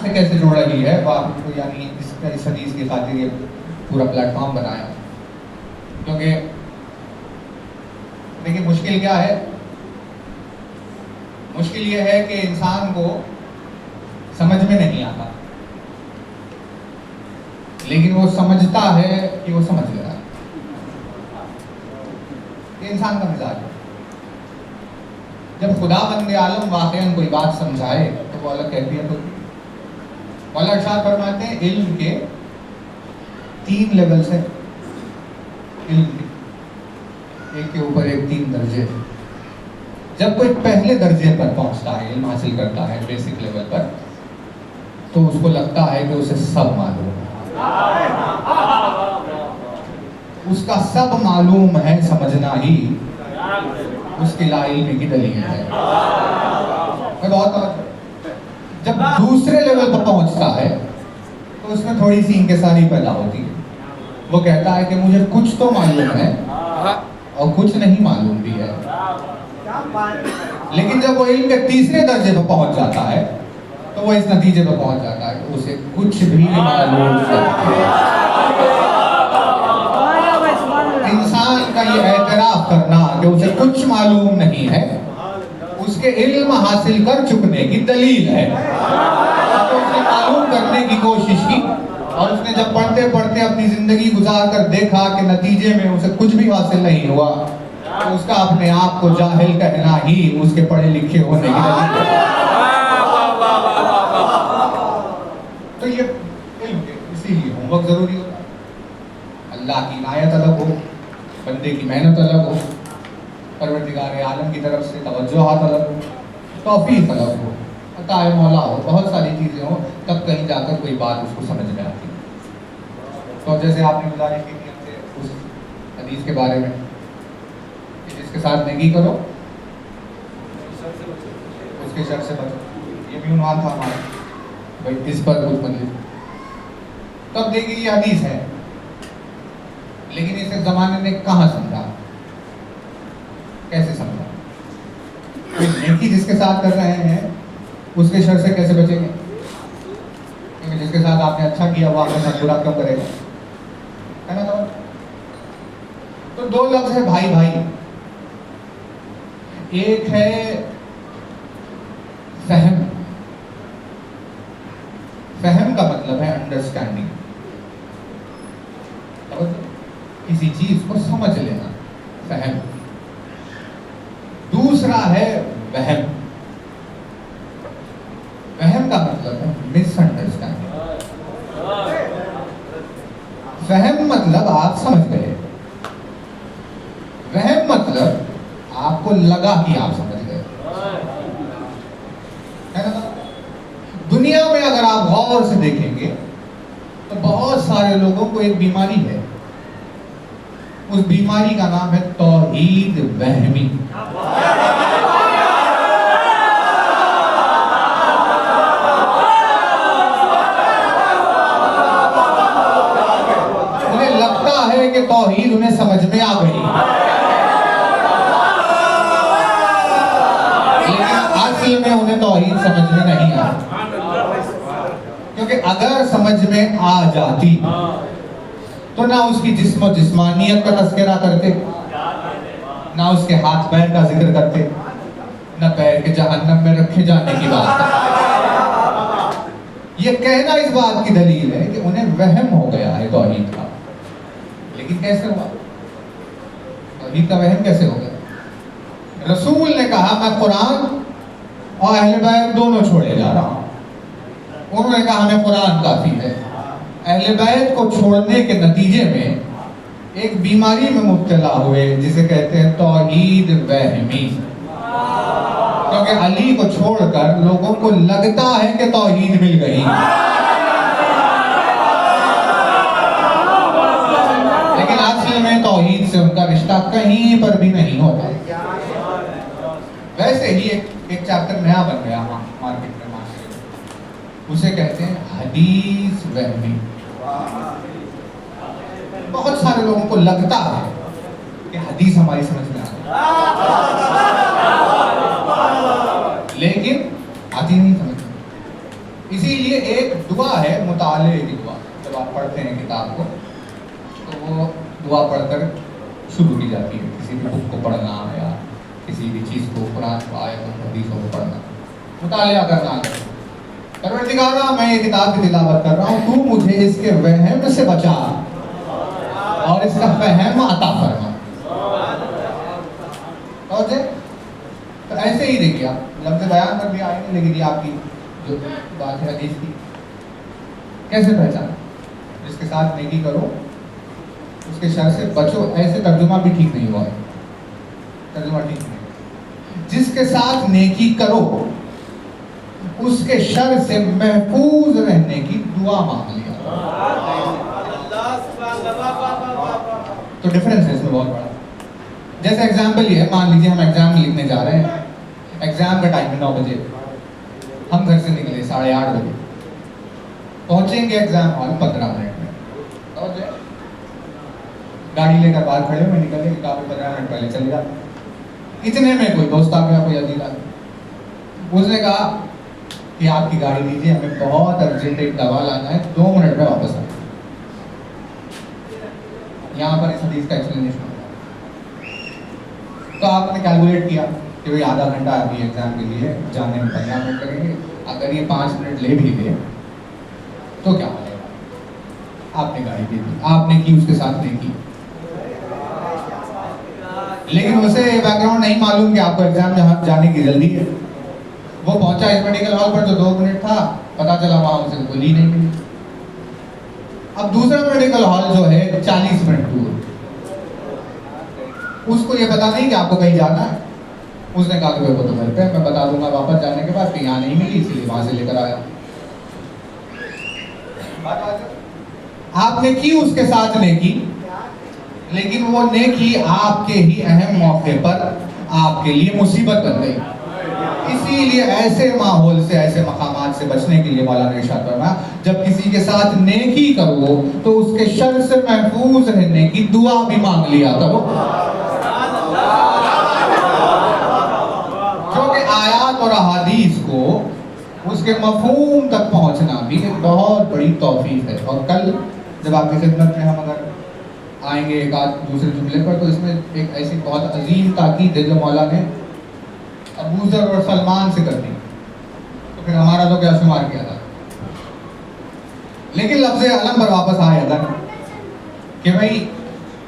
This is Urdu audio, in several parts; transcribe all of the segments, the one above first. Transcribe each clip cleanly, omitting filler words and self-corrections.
سے کیسے جڑ رہی ہے وہ آپ کو، یعنی اس حدیث کی خاطر یہ پورا پلیٹ فارم بنایا. کیونکہ دیکھیے مشکل کیا ہے؟ مشکل یہ ہے کہ انسان کو سمجھ میں نہیں آتا، لیکن وہ سمجھتا ہے کہ وہ سمجھ گیا. یہ انسان کا مزاج ہے. جب خدا بند عالم واقعاً کوئی بات سمجھائے تو وہ الگ کیفیت ہوتی ہے. مولا ارشاد فرماتے ہیں علم کے 3 لیولز ہیں. علم کے ایک کے اوپر ایک 3 درجے. جب کوئی پہلے درجے پر پہنچتا ہے، علم حاصل کرتا ہے بیسک لیول پر، تو اس کو لگتا ہے کہ اسے سب معلوم ہے. اس کا سب معلوم ہے سمجھنا ہی اس کی لا علمی کی دلیل ہے. جب دوسرے لیول پر پہنچتا ہے تو اس میں تھوڑی سی انکساری پیدا ہوتی ہے. وہ کہتا ہے کہ مجھے کچھ تو معلوم ہے اور کچھ نہیں معلوم بھی ہے. لیکن جب وہ علم کے تیسرے درجے پر پہنچ جاتا ہے تو وہ اس نتیجے پر پہنچ جاتا ہے کہ اسے کچھ بھی معلوم نہیں ہے. انسان کا یہ اعتراف کرنا کہ اسے کچھ معلوم نہیں ہے اس کے علم حاصل کر چکنے کی دلیل ہے. تو اس نے معلوم کرنے کی کوشش کی اور اس نے جب پڑھتے پڑھتے اپنی زندگی گزار کر دیکھا کہ نتیجے میں اسے کچھ بھی حاصل نہیں ہوا تو اس کا اپنے آپ کو جاہل کہنا ہی اس کے پڑھے لکھے ہونے کی دلیل ہے. تو یہ علم ہے، اسی لیے ہوم ورک ضروری ہوتا ہے. اللہ کی عنایت الگ ہو، بندے کی محنت الگ ہو، پروردگار عالم کی طرف سے توجہات الگ ہو، توفیق الگ ہو، عطا مولا ہو، بہت ساری چیزیں ہوں، تب کہیں جا کر کوئی بات اس کو سمجھ میں آتی ہے. تو جیسے آپ نے گزارش کی تھی ہم سے اس حدیث کے بارے میں کہ جس کے ساتھ نیکی کرو اس کے شر سے بچو، یہ بھی عنوان تھا ہمارا بھائی اس پر کچھ بدلے. تب دیکھیے یہ حدیث ہے، لیکن اسے زمانے نے کہاں سمجھا، کیسے سمجھا؟ نیکی جس کے ساتھ کر رہے ہیں اس کے شر سے کیسے بچیں گے؟ کیونکہ جس کے ساتھ آپ نے اچھا کیا وہ آپ کے ساتھ برا کیوں کرے گا، ہے نا؟ تو 2 لفظ ہے بھائی بھائی. ایک ہے فہم. فہم کا مطلب ہے انڈرسٹینڈنگ، کسی چیز کو سمجھ لینا، فہم. دوسرا ہے وہم. وہم کا مطلب ہے مس انڈرسٹینڈنگ. فہم مطلب آپ سمجھ گئے، وہم مطلب آپ کو لگا کہ آپ سمجھ گئے. دنیا میں اگر آپ غور سے دیکھیں گے تو بہت سارے لوگوں کو ایک بیماری ہے. اس بیماری کا نام ہے توحید وہمی. انہیں لگتا ہے کہ توحید انہیں سمجھ میں آ گئی، لیکن اصل میں انہیں توحید سمجھ میں نہیں آ. کیونکہ اگر سمجھ میں آ جاتی تو نہ اس کی جسم و جسمانیت کا تذکرہ کرتے، نہ اس کے ہاتھ پیر کا ذکر کرتے، نہ پیر کے جہنم میں رکھے جانے کی بات کرتے. یہ کہنا اس بات کی دلیل ہے کہ انہیں وہم ہو گیا ہے توحید کا. لیکن کیسے ہوا؟ توحید کا وہم کیسے ہو گیا؟ رسول نے کہا میں قرآن اور اہل بیت دونوں چھوڑے جا رہا ہوں. انہوں نے کہا ہمیں قرآن کافی ہے. اہل بیت کو چھوڑنے کے نتیجے میں ایک بیماری میں مبتلا ہوئے جسے کہتے ہیں توحید وہمی. کیونکہ علی کو چھوڑ کر لوگوں کو لگتا ہے کہ توحید مل گئی، لیکن اصل میں توحید سے ان کا رشتہ کہیں پر بھی نہیں ہوتا. ویسے ہی ایک چیپٹر نیا بن گیا مارکیٹ میں، اسے کہتے ہیں حدیث وہمی. بہت سارے لوگوں کو لگتا ہے کہ حدیث ہماری سمجھ میں آتی، لیکن آتی نہیں سمجھ میں. اسی لیے ایک دعا ہے مطالعے کی دعا، جب آپ پڑھتے ہیں کتاب کو تو وہ دعا پڑھ کر شروع کی جاتی ہے، کسی بھی بک کو پڑھنا یا کسی بھی چیز کو، قرآن کو، آیتوں کو، حدیثوں کو پڑھنا، مطالعہ کرنا۔ پروردگارا میں یہ کتاب کی تلاوت کر رہا ہوں، تو مجھے اس کے وہم سے بچا اور اس کا فہم عطا فرما۔ تو ایسے ہی دیکھیے آپ لفظ بیان پر بھی آئے گے، لیکن یہ آپ کی جو بات ہے حدیث کی، کیسے پہچانا؟ جس کے ساتھ نیکی کرو اس کے شر سے بچو، ایسے ترجمہ بھی ٹھیک نہیں ہوا ہے، ترجمہ ٹھیک نہیں۔ جس کے ساتھ نیکی کرو اس کے شر سے محفوظ رہنے کی دعا مانگ لیا۔ تو ڈفرنس ہے اس میں بہت بڑا۔ جیسے ایگزامپل یہ ہے، مان لیجیے ہم ایگزام لکھنے جا رہے ہیں، ایگزام کا ٹائم ہے 9 بجے، ہم گھر سے نکلے 8:30 بجے، پہنچیں گے ایگزام ہال 15 منٹ میں، اور گاڑی لے کر باہر کھڑے ہوئے نکلے کہ کافی 15 منٹ پہلے چلے جاتے۔ اتنے میں کوئی دوست آ گیا، کوئی عزیز آ گیا، اس نے کہا کہ آپ کی گاڑی لیجیے، ہمیں بہت ارجنٹ ایک دوا لانا ہے، 2 منٹ میں واپس آ۔ یہاں پر اس حدیث کا ایکسپلینیشن ہوتا ہے۔ تو آپ نے کیلکولیٹ کیا کہ بھائی آدھا گھنٹہ ابھی ایگزام کے لیے جانے میں 15 منٹ لگیں گے، اگر یہ 5 منٹ لے بھی گئے تو کیا ہوگا؟ آپ نے گاڑی دے دی، آپ نے کی اس کے ساتھ نہیں کی، لیکن اسے بیک گراؤنڈ نہیں معلوم کہ آپ کو ایگزام جہاں جانے کی جلدی ہے۔ وہ پہنچا اس میڈیکل ہال پر جو 2 منٹ تھا، پتا چلا وہاں اسے گولی نہیں ملی۔ اب دوسرا میڈیکل ہال جو ہے 40 منٹ دور، اس کو یہ پتا نہیں کہ آپ کو کہیں جانا ہے۔ اس نے کہا کہ وہ تو گھر پہ میں بتا دوں گا واپس جانے کے بعد کہ یہاں نہیں ملی، اسی لیے وہاں سے لے کر آیا۔ آپ نے کی اس کے ساتھ نیکی، لیکن وہ نیکی آپ کے ہی اہم موقع پر آپ کے لیے مصیبت بن گئی۔ اسی لیے ایسے ماحول سے، ایسے مقامات سے بچنے کے لیے مولانا نے ارشاد فرمایا جب کسی کے ساتھ نیکی کرو تو اس کے شر سے محفوظ رہنے کی دعا بھی مانگ لیا کرو۔ کیونکہ آیات اور احادیث کو اس کے مفہوم تک پہنچنا بھی ایک بہت بڑی توفیق ہے۔ اور کل جب آپ کی خدمت میں ہم اگر آئیں گے ایک آدھ دوسرے جملے پر، تو اس میں ایک ایسی بہت عظیم تاکید ہے جو مولا نے ابو ذر اور سلمان سے کر دی، تو پھر ہمارا تو کیا شمار کیا تھا۔ لیکن لفظ علم پر واپس آئے اگر کہ بھائی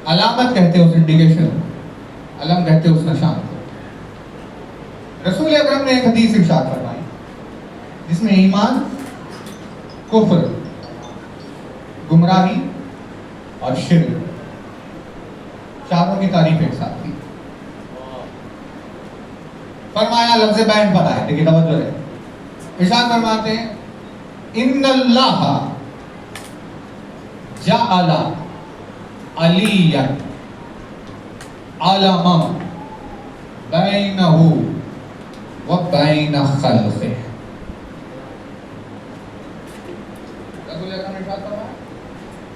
علامت کہتے اس انڈیکیشن، علم کہتے اس نشان کو۔ رسول اکرم نے ایک حدیث ارشاد فرمائی جس میں ایمان، کفر، گمراہی اور شرک چاروں کی تعریف ایک ساتھ تھی۔ فرمایا لفظ بین پر آئے، دیکھیے توجہ ہے، ارشاد فرماتے ہیں ان اللہ جعل علیا علما بینہ و بین خلقہ۔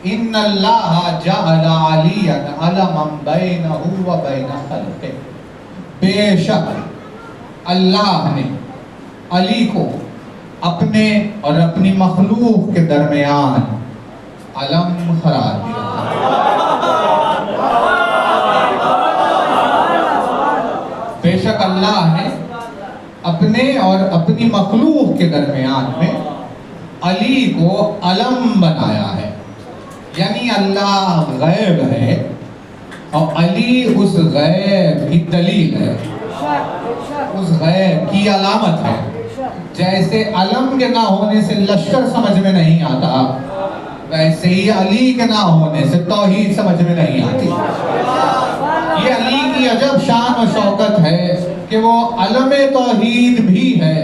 ان اللہ جعل علیا علما بینہ و بین خلقہ، بے شک اللہ نے علی کو اپنے اور اپنی مخلوق کے درمیان علم قرار دیا۔ بے شک اللہ نے اپنے اور اپنی مخلوق کے درمیان میں علی کو علم بنایا ہے، یعنی اللہ غیب ہے اور علی اس غیب کی دلیل ہے، اس غیب کی علامت ہے۔ جیسے علم کے نہ ہونے سے لشکر سمجھ میں نہیں آتا، ویسے ہی علی کے نہ ہونے سے توحید سمجھ میں نہیں آتی۔ یہ علی کی عجب شان و شوکت ہے کہ وہ علم توحید بھی ہے،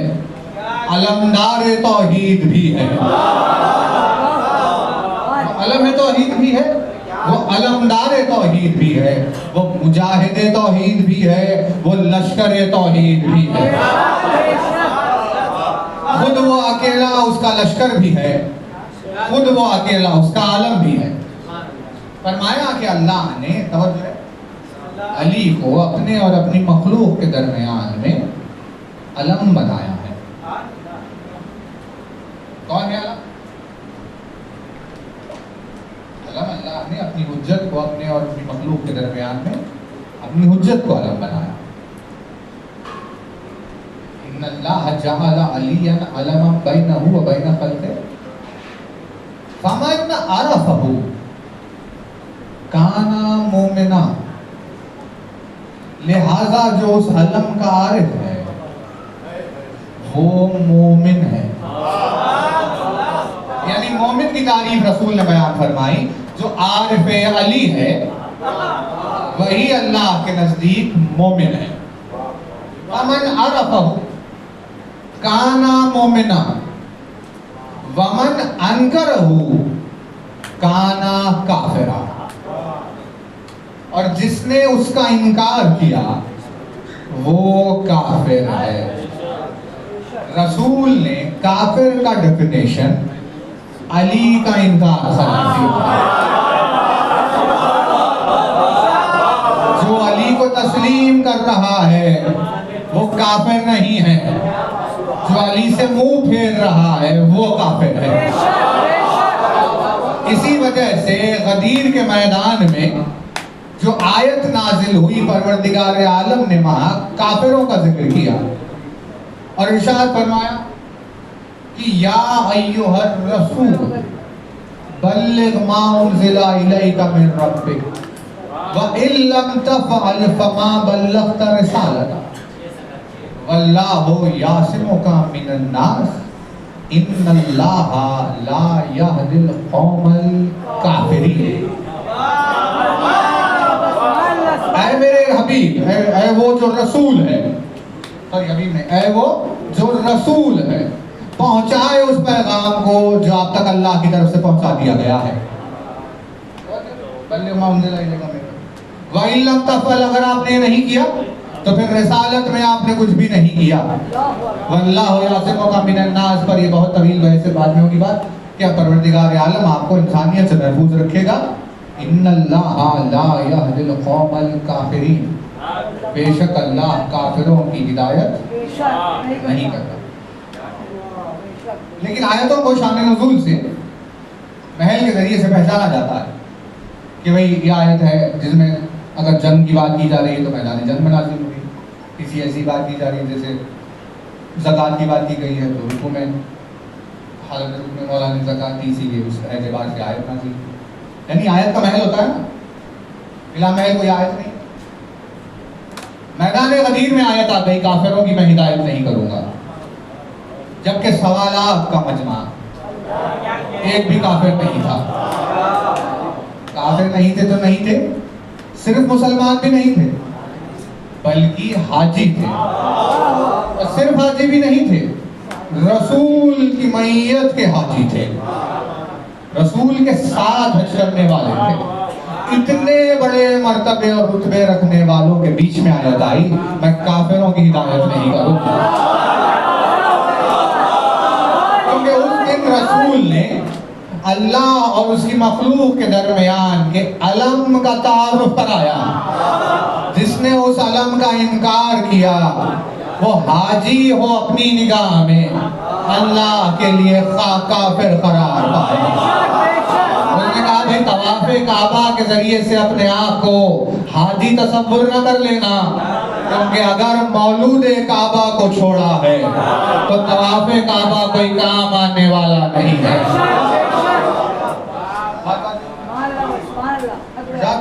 علمدار توحید بھی ہے۔ علم توحید بھی ہے، وہ علمدار توحید بھی ہے، وہ مجاہد توحید بھی ہے، وہ لشکر توحید بھی ہے۔ خود وہ اکیلا اس کا لشکر بھی ہے، خود وہ اکیلا اس کا عالم بھی ہے۔ فرمایا کہ اللہ نے توجہ علی کو اپنے اور اپنی مخلوق کے درمیان میں علم بنایا ہے۔ کون ہے علم؟ علم اللہ نے اپنی حجت کو اپنے اور اپنی مخلوق کے درمیان میں اپنی حجت کو علم بنایا. ان اللہ جعل علیا علما بینہ و بین خلقہ فمن عرفہ کان مومنا. لہذا جو اس علم کا عارف ہے وہ مومن ہے. یعنی مومن کی تعریف رسول نے بیان فرمائی. جو عارف علی ہے وہی اللہ کے نزدیک مومن ہے. فمن عرفہ کان مومنا ومن انکرہ کان کافرا. اور جس نے اس کا انکار کیا وہ کافر ہے. رسول نے کافر کا ڈیفینیشن علی کا انکار قرار دیا. جو علی کو تسلیم کر رہا ہے وہ کافر نہیں ہے. جو علی سے منہ پھیر رہا ہے وہ کافر ہے. اسی وجہ سے غدیر کے میدان میں جو آیت نازل ہوئی پروردگار عالم نے وہاں کافروں کا ذکر کیا اور ارشاد فرمایا کہ یا ایھا الرسول بلغ ما انزل الیک من ربک وان لم تفعل فما بلغت رسالتہ واللہ یعصمک من الناس ان اللہ لا یہدی القوم الکافرین. اے میرے حبیب، اے وہ جو رسول ہے، حبیب نے اے وہ جو رسول ہے، پہنچائے اس پیغام کو جو آپ تک اللہ کی طرف سے پہنچا دیا گیا ہے. وَإِن لَمْ تَفْعَلْ، اگر آپ نے نہیں کیا تو پھر رسالت میں آپ نے کچھ بھی نہیں کیا. وَاللَّهُ يَعْصِمُكَ مِنَ النَّاسِ، پر یہ بہت طویل بحث سے بعد میں ہوگی بات. کیا پروردگار عالم آپ کو انسانیت سے محفوظ رکھے گا. ان اللہ لا یہدی القوم الکافرین، بے شک اللہ کافروں کی ہدایت نہیں کرتا. لیکن آیتوں کو شان نزول سے محل کے ذریعے سے پہچانا جاتا ہے کہ بھئی یہ آیت ہے جس میں اگر جنگ کی بات کی جا رہی ہے تو میدان جنگ میں نازل ہوئی. کسی ایسی بات کی جا رہی ہے جیسے زکوٰۃ کی بات کی گئی ہے تو رکوع میں حالت رکوع میں مولا نے زکوٰۃ دی، اسی لیے اس اعتبار سے آیت نازل ہوئی. یعنی آیت کا محل ہوتا ہے نا، بلا محل کوئی آیت نہیں. میدان غدیر میں آیت آ گئی کافروں کی میں ہدایت نہیں کروں گا، جبکہ سوالات کا مجمع ایک بھی کافر نہیں تھا. کافر نہیں تھے تو نہیں تھے، صرف مسلمان بھی نہیں تھے بلکہ حاجی تھے. اور صرف حاجی بھی نہیں تھے، رسول کی معیت کے حاجی تھے، رسول کے ساتھ حج کرنے والے تھے. اتنے بڑے مرتبے اور رتبے رکھنے والوں کے بیچ میں آیت آئی میں کافروں کی ہدایت نہیں کروں گا. کیونکہ اس دن رسول نے اللہ اور اس کی مخلوق کے درمیان کے علم کا تعارف کرایا. جس نے اس علم کا انکار کیا وہ حاجی ہو اپنی نگاہ میں اللہ کے لیے کافر قرار پائے. انہوں نے کہا بھائی طواف کعبہ کے ذریعے سے اپنے آپ کو حاجی تصور نہ کر لینا، کیونکہ اگر مولود کعبہ کو چھوڑا ہے تو طواف کعبہ کوئی کام آنے والا نہیں ہے.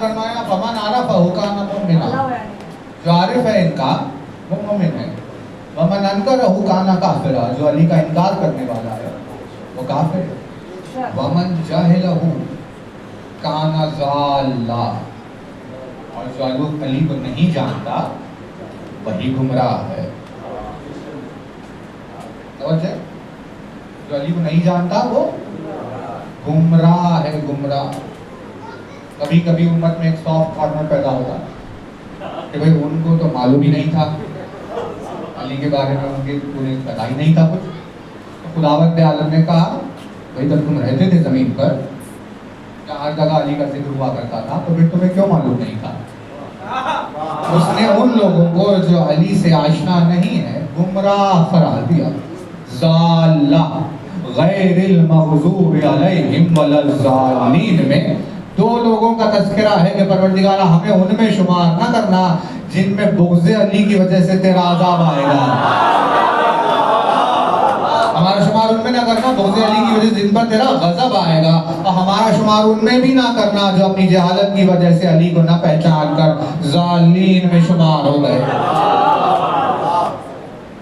فرمایا فمن عرفہ کان مومنا، جو عارف ہے ان کا وہ مومن ہے. ومن انکرہ کان کافرا، جو علی کا انکار کرنے والا ہے وہ کافر ہے. ومن جاہلہ کان ضالا، اور جو علی کو نہیں جانتا وہی گمراہ ہے. توجہ، جو علی کو نہیں جانتا وہ گمراہ ہے. گمراہ. کبھی کبھی امت میں ایک سافٹ کارنر پیدا ہوتا ہے کہ بھئی ان کو تو معلوم ہی نہیں تھا علی کے بارے میں، انہیں پتہ ہی نہیں تھا کچھ. تو خداوند عالم نے کہا بھئی جب تم رہتے تھے زمین پر ہر جگہ علی کا ذکر ہوا کرتا تھا تو پھر تمہیں کیوں معلوم نہیں تھا. اس نے ان لوگوں کو جو علی سے آشنا نہیں ہے گمراہ قرار دیا. ضالہ، غیر المغضوب علیہم ولا الضالین میں دو لوگوں کا تذکرہ ہے کہ پروردگارہ ہمیں ان میں شمار نہ کرنا جن میں بغض علی کی وجہ سے تیرا عذاب آئے گا. ہمارا شمار ان میں نہ کرنا بغض علی کی وجہ سے جن پر تیرا غضب آئے گا, اور ہمارا شمار ان میں بھی نہ کرنا جو اپنی جہالت کی وجہ سے علی کو نہ پہچان کر ضالین میں شمار ہو گئے.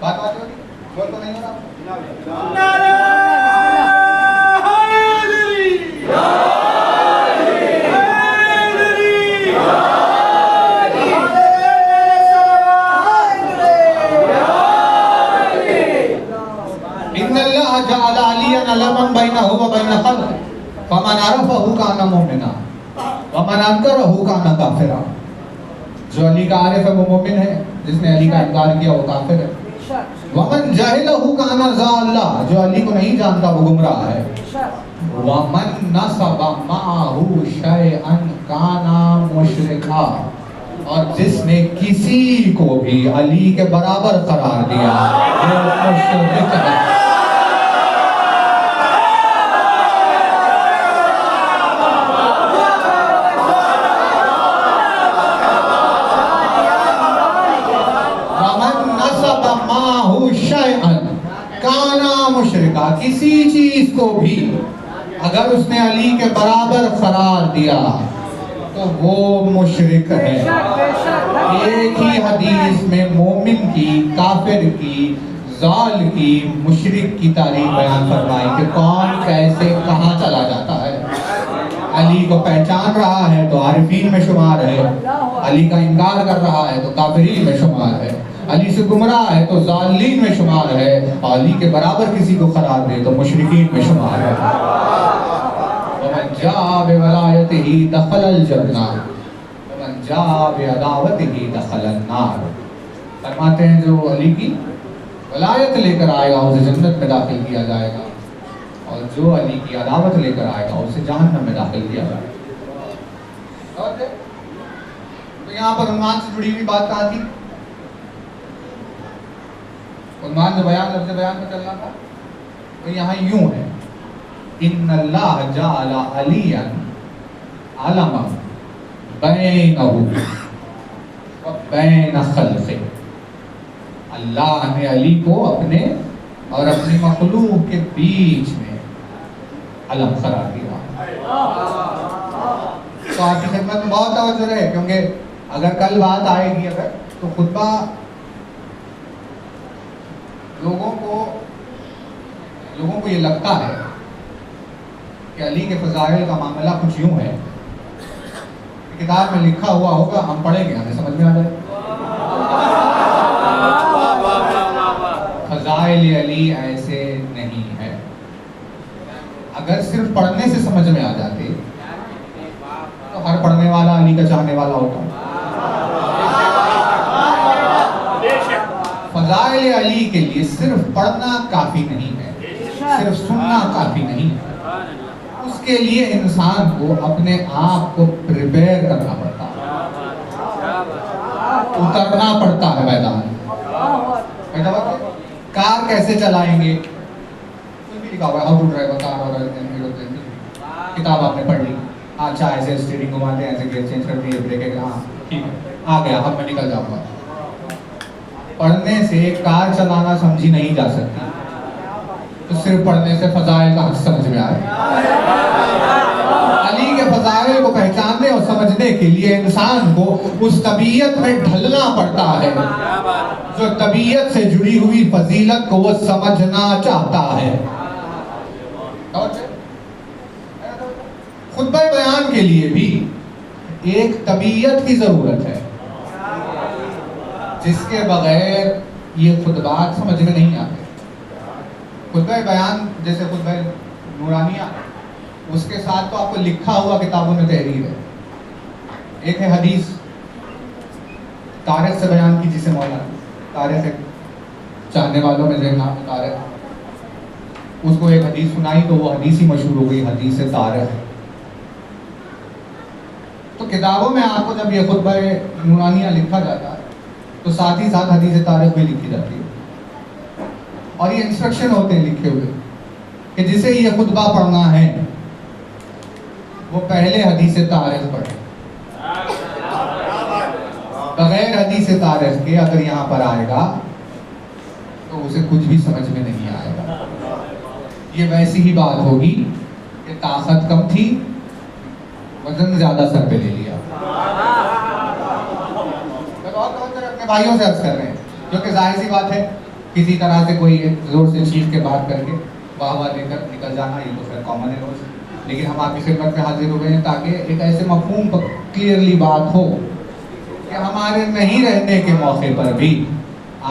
بات بات ہوگی بول تو نہیں ہو رہا. جعل عليا علما بينه وبين خلقه فمن عرفه كان مؤمنا ومن انكره كان كافرا. جو علی کا عارف ہے وہ مومن ہے, جس نے علی کا انکار کیا وہ کافر ہے. ومن جهله كان ضالا, جو علی کو نہیں جانتا وہ گمراہ ہے. ومن نصب معه شيئا كان مشركا, اور جس نے کسی کو بھی علی کے برابر قرار دیا وہ مشرک ہے. مشرکا, کسی چیز کو بھی اگر اس نے علی کے برابر قرار دیا تو وہ مشرک ہے. ایک ہی حدیث میں مومن کی, کافر کی, ضال کی, مشرک کی تعریف بیان فرمائی کہ کون کیسے کہاں چلا جاتا ہے. علی کو پہچان رہا ہے تو عارفین میں شمار ہے, علی کا انکار کر رہا ہے تو کافرین میں شمار ہے, علی سے گمراہ ہے تو ضالین میں شمار ہے, اور علی کے برابر کسی کو قرار دے تو مشرکین میں شمار ہے. ومن جاء بولایتہ دخل الجنہ ومن جاء بعداوتہ دخل النار. فرماتے ہیں جو علی کی ولایت لے کر آئے گا اسے جنت میں داخل کیا جائے گا, اور جو علی کی عداوت لے کر آئے گا اسے جہنم میں داخل کیا جائے گا. تو یہاں پر عنوان سے جڑی ہوئی بات کہاں تھی؟ عنوان جو بیان لفظ بیان میں چل رہا تھا تو یہاں یوں ہے, ان اللہ جعل علیا علما بینہ وبین خلقہ. اللہ نے علی کو اپنے اور اپنی مخلوق کے بیچ میں علم قرار دیا. تو آپ کی خدمت میں بہت توجہ رہے, کیونکہ اگر کل بات آئے گی اگر تو خطبہ لوگوں کو یہ لگتا ہے کہ علی کے فضائل کا معاملہ کچھ یوں ہے, کتاب میں لکھا ہوا ہوگا, ہم پڑھیں گے ہمیں سمجھ میں آ جائے. فضائل علی ایسے نہیں ہے. اگر صرف پڑھنے سے سمجھ میں آ جاتے تو ہر پڑھنے والا علی کا چاہنے والا ہوتا. فضائل علی کے لیے صرف پڑھنا کافی نہیں ہے, صرف سننا کافی نہیں ہے. اس کے لیے انسان کو اپنے آپ کو پریپیئر کرنا پڑتا ہے, اترنا پڑتا ہے میدان. کار کیسے چلائیں گے, کوئی بھی لکھا ہوا ہے ہاؤ ٹو ڈرائیو اے کار اور ایروپلین, کتاب آپ نے پڑھ لی, اچھا ایسے اسٹیئرنگ گھماتے ہیں, ایسے گیئر چینج کرتے ہیں, بریک, ہاں ٹھیک ہے آ گیا, اب میں نکل جاؤں گا. پڑھنے سے کار چلانا سمجھی نہیں جا سکتی, تو صرف پڑھنے سے فضائل کا حق سمجھ میں آئے. علی کے فضائل کو پہچاننے اور سمجھنے کے لیے انسان کو اس طبیعت میں ڈھلنا پڑتا ہے جو طبیعت سے جڑی ہوئی فضیلت کو وہ سمجھنا چاہتا ہے. خطبہ بیان کے لیے بھی ایک طبیعت کی ضرورت ہے جس کے بغیر یہ خطبات سمجھ میں نہیں آتے. خطبہ بیان جیسے خطبہ نورانیہ, اس کے ساتھ تو آپ کو لکھا ہوا کتابوں میں تحریر ہے. ایک ہے حدیث تاریخ سے بیان کی, جسے مولانا تاریخ چاہنے والوں میں ذہن آپ تاریخ, اس کو ایک حدیث سنائی تو وہ حدیث ہی مشہور ہو گئی, حدیث تاریخ. تو کتابوں میں آپ کو جب یہ خطبہ نورانیہ لکھا جاتا ہے تو ساتھ ہی ساتھ حدیث تاریخ بھی لکھی جاتی ہے, اور یہ انسٹرکشن ہوتے ہیں لکھے ہوئے کہ جسے یہ خطبہ پڑھنا ہے وہ پہلے حدیث تعارف پڑھے. بغیر حدیث تعارف کے اگر یہاں پر آئے گا تو اسے کچھ بھی سمجھ میں نہیں آئے گا. یہ ویسی ہی بات ہوگی کہ طاقت کم تھی، وزن زیادہ سر پہ لے لیا. اپنے بھائیوں سے عرض کر رہے ہیں، جو کہ ظاہر سی بات ہے کسی طرح سے کوئی زور سے چیخ کے بات کر کے واہ واہ لے کر نکل جانا، یہ تو پھر کامن ہے روز. لیکن ہم آپ کی خدمت میں حاضر ہوئے ہیں تاکہ ایک ایسے مفہوم پر کلیئرلی بات ہو کہ ہمارے نہیں رہنے کے موقع پر بھی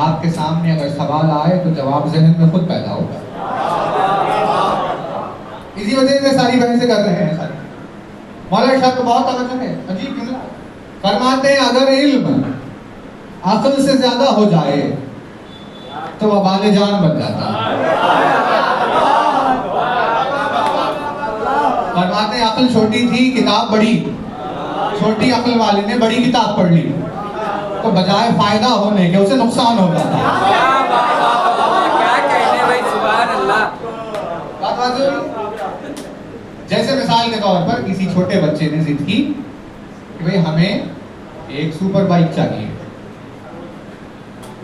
آپ کے سامنے اگر سوال آئے تو جواب ذہن میں خود پیدا ہوگا. اسی وجہ سے ساری بحثیں کر رہے ہیں. ساری مولانا ارشاد کو بہت توجہ ہے، عجیب کیوں؟ فرماتے ہیں اگر علم عقل سے زیادہ ہو جائے تو وبال جان بن جاتا ہے. فرماتے ہیں عقل چھوٹی تھی، کتاب بڑی، چھوٹی عقل والے نے بڑی کتاب پڑھ لی تو بجائے فائدہ ہونے کے اسے نقصان ہو جاتا ہے. جیسے مثال کے طور پر کسی چھوٹے بچے نے ضد کی کہ بھئی ہمیں ایک سپر بائک چاہیے.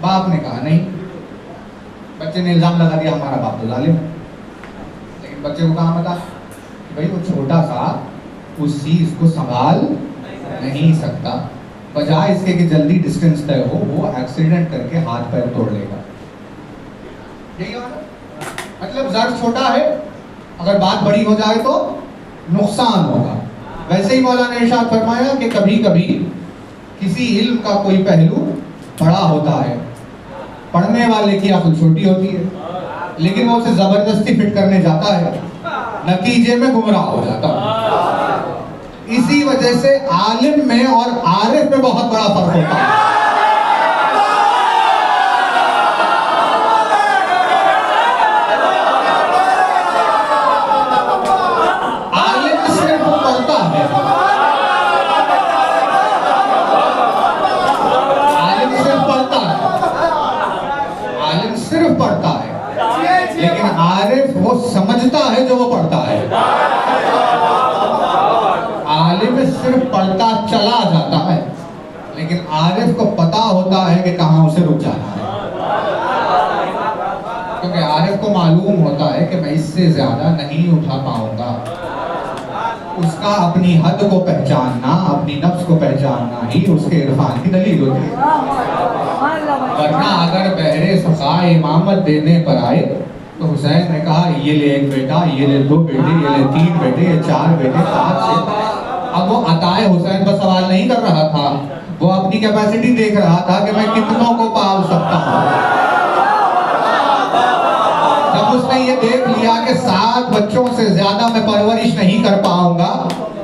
باپ نے کہا نہیں. بچے نے الزام لگا دیا ہمارا باپ تو ظالم ہے. لیکن بچے کو کہاں پتا کہ بھئی وہ چھوٹا سا اس چیز کو سنبھال نہیں سکتا، بجائے اس کے کہ جلدی ڈسٹینس طے ہو وہ ایکسیڈنٹ کر کے ہاتھ پیر توڑ لے گا. یہی مطلب ظرف چھوٹا ہے، اگر بات بڑی ہو جائے تو نقصان ہوگا. ویسے ہی مولانا نے ارشاد فرمایا کہ کبھی کبھی کسی علم کا کوئی پہلو بڑا ہوتا ہے، پڑھنے والے کی عقل چھوٹی ہوتی ہے لیکن وہ اسے زبردستی فٹ کرنے جاتا ہے، نتیجے میں گمراہ ہو جاتا ہے. اسی وجہ سے عالم میں اور عارف میں بہت بڑا فرق ہوتا ہے. عالم صرف پڑھتا ہے، عالم صرف پڑھتا ہے، عالم صرف پڑھتا ہے، لیکن عارف وہ سمجھتا ہے جو وہ پڑھتا ہے. عالم صرف پڑھتا چلا جاتا ہے لیکن عارف کو پتا ہوتا ہے کہ کہاں اسے رک جانا ہے. کیونکہ عارف کو معلوم ہوتا ہے کہ میں اس سے زیادہ نہیں اٹھا پاؤں گا. اس کا اپنی حد کو پہچاننا، اپنی نفس کو پہچاننا ہی اس کے عرفان کی دلیل ہوتی ہے. ورنہ اگر بہرے سخا امامت دینے پر آئے تو حسین نے کہا یہ لے ایک بیٹا، یہ لے دو بیٹے، یہ لے تین بیٹے، یہ چار بیٹے، 5 سے. اب وہ عطائے حسین پر سوال نہیں کر رہا تھا، وہ اپنی کیپیسٹی دیکھ رہا تھا کہ میں کتنوں کو پال سکتا ہوں. جب اس نے یہ دیکھ لیا کہ 7 بچوں سے زیادہ میں پرورش نہیں کر پاؤں گا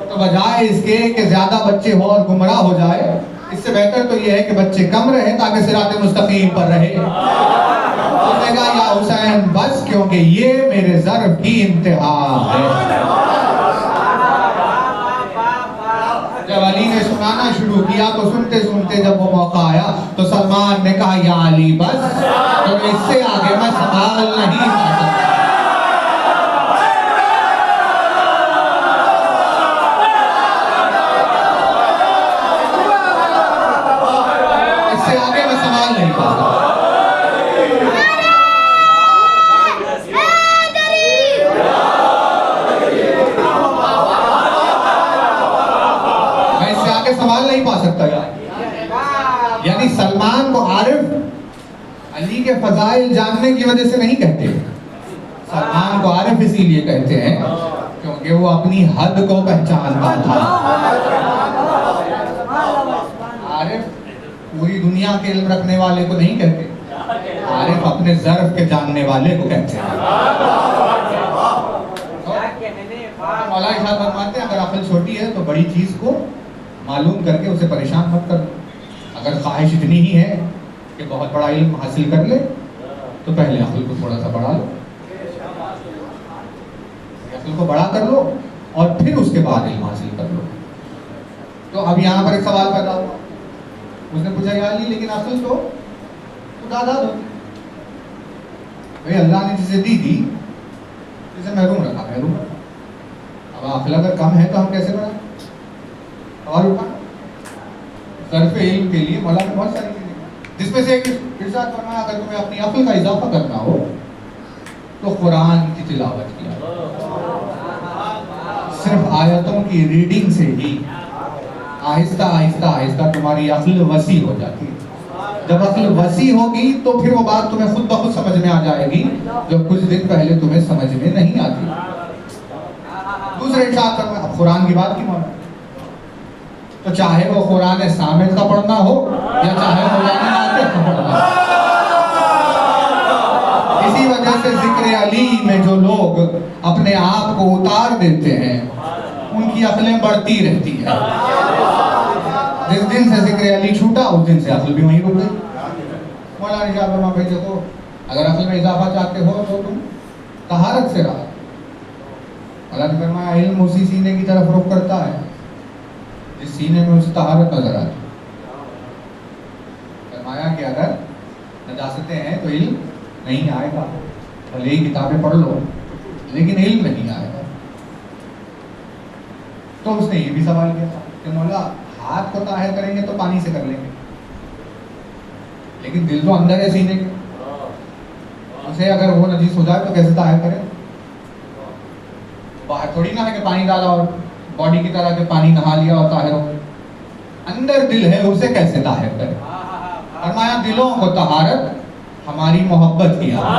تو بجائے اس کے کہ زیادہ بچے ہو اور گمراہ ہو جائے، اس سے بہتر تو یہ ہے کہ بچے کم رہیں تاکہ صراط مستقیم پر رہے. اس نے کہا یا حسین بس، کیونکہ یہ میرے ظرف کی انتہا ہے. جب علی نے سنانا شروع کیا تو سنتے سنتے جب وہ موقع آیا تو سلمان نے کہا یا علی بس، کیونکہ اس سے آگے میں سنبھال نہیں پا سکتا. اس سے آگے میں سنبھال نہیں پا سکتا. سوال نہیں پا سکتا. یعنی سلمان کو عارف علی کے فضائل جاننے کی وجہ سے نہیں کہتے. سلمان کو عارف اسی لیے کہتے ہیں کیونکہ وہ اپنی حد کو پہچانتا تھا. عارف پوری دنیا کے علم رکھنے والے کو نہیں کہتے، عارف اپنے ظرف کے جاننے والے کو کہتے ہیں. مولا ارشاد فرماتے ہیں اگر عقل چھوٹی ہے تو بڑی چیز کو معلوم کر کے اسے پریشان مت کر. اگر خواہش اتنی ہی ہے کہ بہت بڑا علم حاصل کر لے تو پہلے عقل کو تھوڑا سا بڑھا لو، عقل کو بڑا کر لو اور پھر اس کے بعد علم حاصل کر لو. تو اب یہاں پر ایک سوال پیدا ہوا. اس نے پوچھا یا علی لیکن عقل تو دادا دو. بھئی اللہ نے جسے دی جسے محروم رکھا محروم رکھا. اب عقل اگر کم ہے تو ہم کیسے بڑھائیں؟ اور اٹھانا ظرف علم کے لیے مولا نے بہت ساری چیزیں، جس میں سے ایک ارشاد فرمایا اگر تمہیں اپنی عقل کا اضافہ کرنا ہو تو قرآن کی تلاوت کیا. صرف آیتوں کی ریڈنگ سے ہی آہستہ آہستہ آہستہ تمہاری عقل وسیع ہو جاتی ہے. جب عقل وسیع ہوگی تو پھر وہ بات تمہیں خود بخود سمجھ میں آ جائے گی جو کچھ دن پہلے تمہیں سمجھ میں نہیں آتی. دوسرے ارشاد فرمایا، اب قرآن کی بات کی مولا، تو چاہے وہ قرآن صامت کا پڑھنا ہو یا چاہے قرآن ناطق کا پڑھنا ہو. اسی وجہ سے ذکر علی میں جو لوگ اپنے آپ کو اتار دیتے ہیں ان کی عقلیں بڑھتی رہتی ہیں. جس دن سے ذکر علی چھوٹا اس دن سے عقل بھی وہیں رک گئی. مولانا ارشاد فرمایا بھائی دیکھو، اگر عقل میں اضافہ چاہتے ہو تو تم طہارت سے رہا. مولانا نے فرمایا علم اسی سینے کی طرف رخ کرتا ہے جس سینے میں اسے طہارت نظر آتی. فرمایا کہ اگر نجاستیں ہیں تو علم نہیں آئے گا، بھلے ہی کتابیں پڑھ لو لیکن علم نہیں آئے گا. تو اس نے یہ بھی سوال کیا تھا کہ مولا ہاتھ کو طاہر کریں گے تو پانی سے کر لیں گے، لیکن دل تو اندر ہے سینے کے، اسے اگر وہ نجیس ہو جائے تو کیسے طاہر کریں؟ باہر تھوڑی نہ ہے کہ پانی ڈالا اور باڈی کی طرح کہ پانی نہا لیا اور طاہر ہو. اندر دل ہے، اسے کیسے طاہر کریں؟ فرمایا دلوں کو طہارت ہماری محبت کی عادت.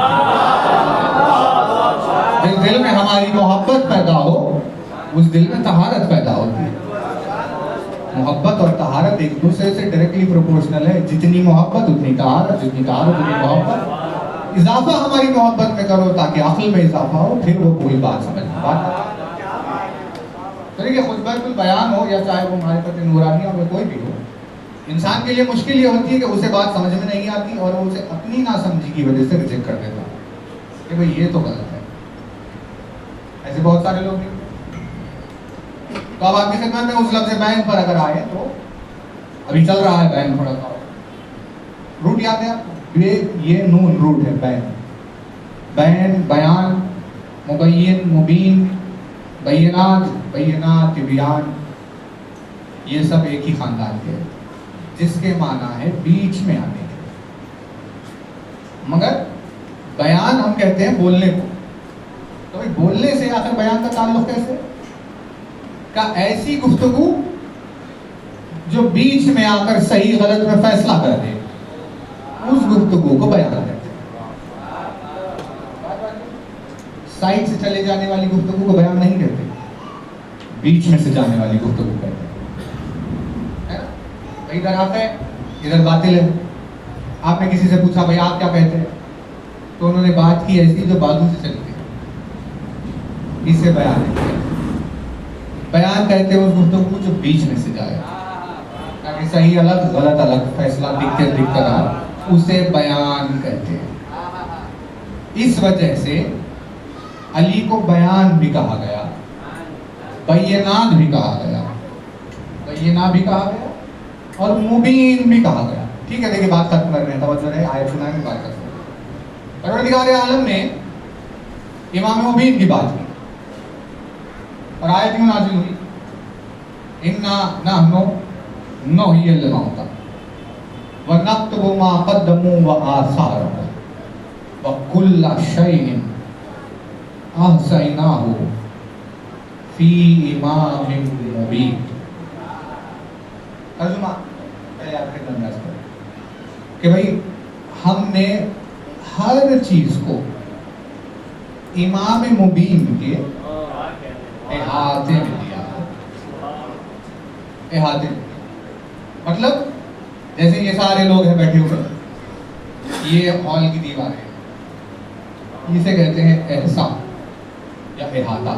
جس دل میں ہماری محبت پیدا ہو اس دل میں طہارت پیدا ہوتی ہے. محبت اور طہارت ایک دوسرے سے ڈائریکٹلی پروپورشنل ہے. جتنی محبت اتنی طہارت، جتنی طہارت اتنی محبت. اضافہ ہماری محبت میں کرو تاکہ عقل میں اضافہ ہو، پھر وہ پوری بات سمجھ میں بات. تو دیکھیے خطبۃ البیان ہو یا چاہے وہ معرفت نورانیہ ہو، کوئی بھی ہو، انسان کے لیے مشکل یہ ہوتی ہے کہ اسے بات سمجھ میں نہیں آتی اور وہ اسے اپنی ناسمجھی کی وجہ سے ریجیکٹ کر دیتا ہے کہ بھئی یہ تو غلط ہے. ایسے بہت سارے لوگ ہیں. تو اب آپ کی خدمت میں اس لفظ بین پر اگر آئے تو ابھی چل رہا ہے بین تھوڑا سا. روٹ یاد ہے آپ کو؟ یہ نون روٹ ہے بین. بین، بیان، مبین، مبین، بینات، بینات، بیان، یہ سب ایک ہی خاندان کے ہیں جس کے معنی ہے بیچ میں آنے کے. مگر بیان ہم کہتے ہیں بولنے کو. تو بھائی بولنے سے آخر بیان کا تعلق کیسے؟ کا ایسی گفتگو جو بیچ میں آ کر صحیح غلط میں فیصلہ کر دے، اس گفتگو کو بیان کہتے ہیں. سائڈ سے چلے جانے والی گفتگو کو بیان نہیں کہتے، بیچ میں سے جانے والی گفتگو کہتے ہیں. ادھر حق ہے ادھر باطل ہے. آپ نے کسی سے پوچھا بھائی آپ کیا کہتے ہیں، تو انہوں نے بات کی ایسی جو بازو سے چلی گئی، اسے بیان ہے. بیان کہتے ہیں اس گفتگو جو بیچ میں سے جائے تاکہ صحیح الگ غلط الگ فیصلہ دکھتے رہا، اسے بیان کہتے ہیں. اس وجہ سے علی کو بیان بھی کہا گیا، بینات بھی کہا گیا، بینا بھی کہا گیا اور مبین بھی کہا گیا. ٹھیک ہے دیکھیں بات ختم کر رہے ہیں، توجہ رہے، آیت سنائیں گے بات ختم. پروردگار عالم نے امام مبین کی بات کی اور آیت کیوں نازل ہوئی؟ اِنَّا نَحْنُ نُحْيِي الْمَوْتَى وَنَكْتُبُ مَا قَدَّمُوا وَآثَارَهُمْ وَكُلَّ شَيْءٍ أَحْصَيْنَاهُ فِي إِمَامٍ مُبِينٍ. ترجمہ پہلے آپ کے انداز کریں کہ بھئی ہم نے ہر چیز کو امام مبین کے احاطے میں دیا. احاطے میں مطلب جیسے یہ سارے لوگ ہیں بیٹھے ہوئے، یہ ہال کی دیوار ہے، اسے کہتے ہیں احساء یا احاطہ.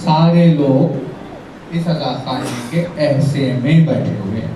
سارے لوگ اس عذاب خانے کے احسے میں بیٹھے ہوئے ہیں.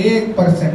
1%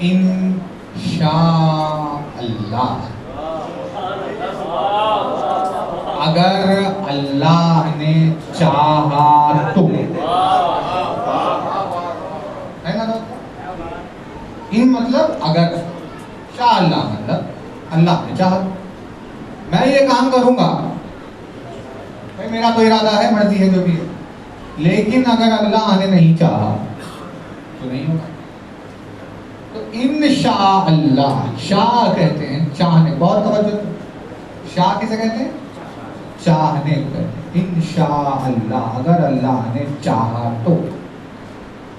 انشاء اللہ، اگر اللہ نے چاہا تو، ہے نا؟ ان مطلب اگر، شاء اللہ مطلب اللہ نے چاہا، میں یہ کام کروں گا، بھائی میرا تو ارادہ ہے، مرضی ہے جو بھی ہے، لیکن اگر اللہ نے نہیں چاہا تو نہیں ہوگا۔ تو انشاء اللہ، شاء کہتے ہیں چاہنے، بہت توجہ، شاء کسے کہتے ہیں؟ چاہنے کو کہتے ہیں۔ انشاء اللہ، اگر اللہ نے چاہا تو۔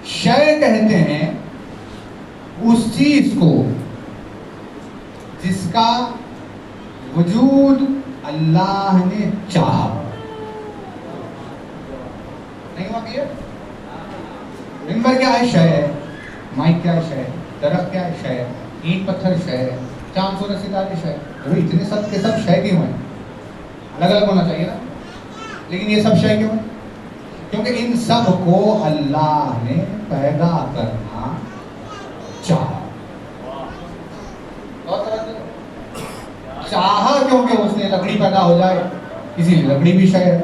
شے کہتے ہیں اس چیز کو جس کا وجود اللہ نے چاہا۔ نہیں ہوا کہ ممبر کیا ہے؟ شے ہے۔ مائک کیا ہے؟ شے ہے۔ درخت کیا ہے؟ شے ہے۔ اینٹ پتھر شے ہے۔ چاند سورج ستارے شے ہے۔ اتنے سب کے سب شے کیوں ہیں؟ الگ الگ ہونا چاہیے نا، لیکن یہ سب شے کیوں ہیں؟ کیونکہ ان سب کو اللہ نے پیدا کرنا چاہا۔ چاہا کیونکہ اس نے لکڑی پیدا ہو جائے، اسی لیے لکڑی بھی شے ہے۔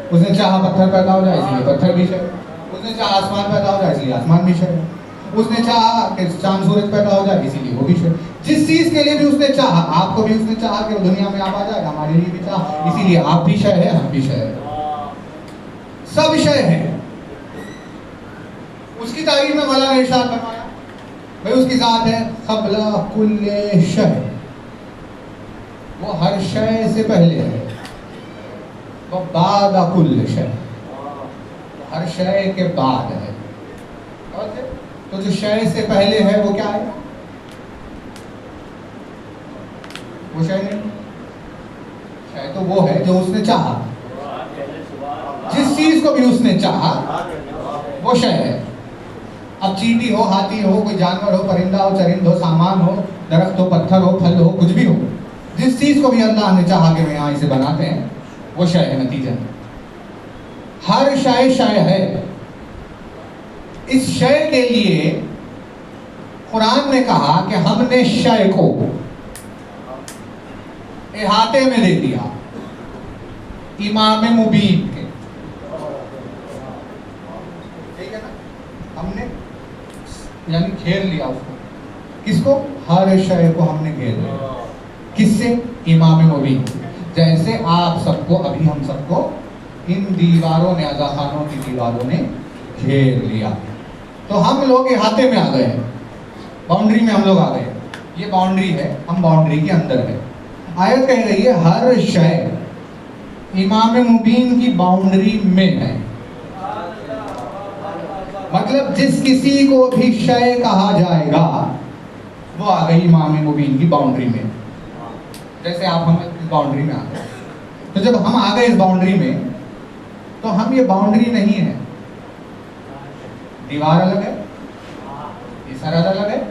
اس نے چاہا پتھر پیدا ہو جائے، اسی لیے پتھر بھی شے ہے۔ اس نے چاہا آسمان پیدا ہو جائے، اسی لیے آسمان بھی شے ہے۔ اس نے چاہا کہ چاند سورج پیدا ہو جائے، اسی لیے وہ بھی شے ہے۔ جس چیز کے لیے بھی اس نے چاہا، آپ کو بھی اس نے چاہا کہ وہ دنیا میں آپ آ جائے، ہمارے لیے بھی چاہا، اسی لیے آپ بھی شے ہے، ہم بھی شے ہے، سب شے ہے۔ اس کی تعریف میں مولانا نے ارشاد فرمایا، بھائی اس کی ذات ہے قبل کل شے، وہ ہر شے سے پہلے ہے، وہ بعد کل شے، ہر شے کے بعد ہے۔ تو جو شے سے پہلے ہے وہ کیا ہے؟ وہ شے نہیں، شے تو وہ ہے جو اس نے چاہا۔ جس چیز کو بھی اس نے چاہا وہ شے ہے۔ اب چینٹی ہو، ہاتھی ہو، کوئی جانور ہو، پرندہ ہو، چرند ہو، سامان ہو، درخت ہو، پتھر ہو، پھل ہو، کچھ بھی ہو، جس چیز کو بھی اللہ نے چاہا کہ میں یہاں اسے بناتے ہیں وہ شے ہے۔ نتیجہ ہر شے شے ہے۔ اس شے کے لیے قرآن نے کہا کہ ہم نے شے کو احاطے میں دے دیا امام مبین کے، ٹھیک ہے نا؟ ہم نے یعنی گھیر لیا اس کو، کس کو؟ ہر شے کو ہم نے گھیر لیا، کس سے؟ امام مبین۔ جیسے آپ سب کو، ابھی ہم سب کو ان دیواروں نے، عزا خانوں کی دیواروں نے گھیر لیا، تو ہم لوگ احاطے میں آ گئے ہیں، باؤنڈری میں ہم لوگ آ گئے ہیں۔ یہ باؤنڈری ہے، ہم باؤنڈری کے اندر ہے۔ آیت کہہ رہی ہے ہر شے امام مبین کی باؤنڈری میں ہے، مطلب جس کسی کو بھی شے کہا جائے گا وہ آ گئی امام مبین کی باؤنڈری میں۔ جیسے آپ ہم اس باؤنڈری میں آ گئے، تو جب ہم آ گئے اس باؤنڈری میں تو ہم یہ باؤنڈری نہیں ہے، دیوار الگ ہے، یہ سرحد الگ ہے،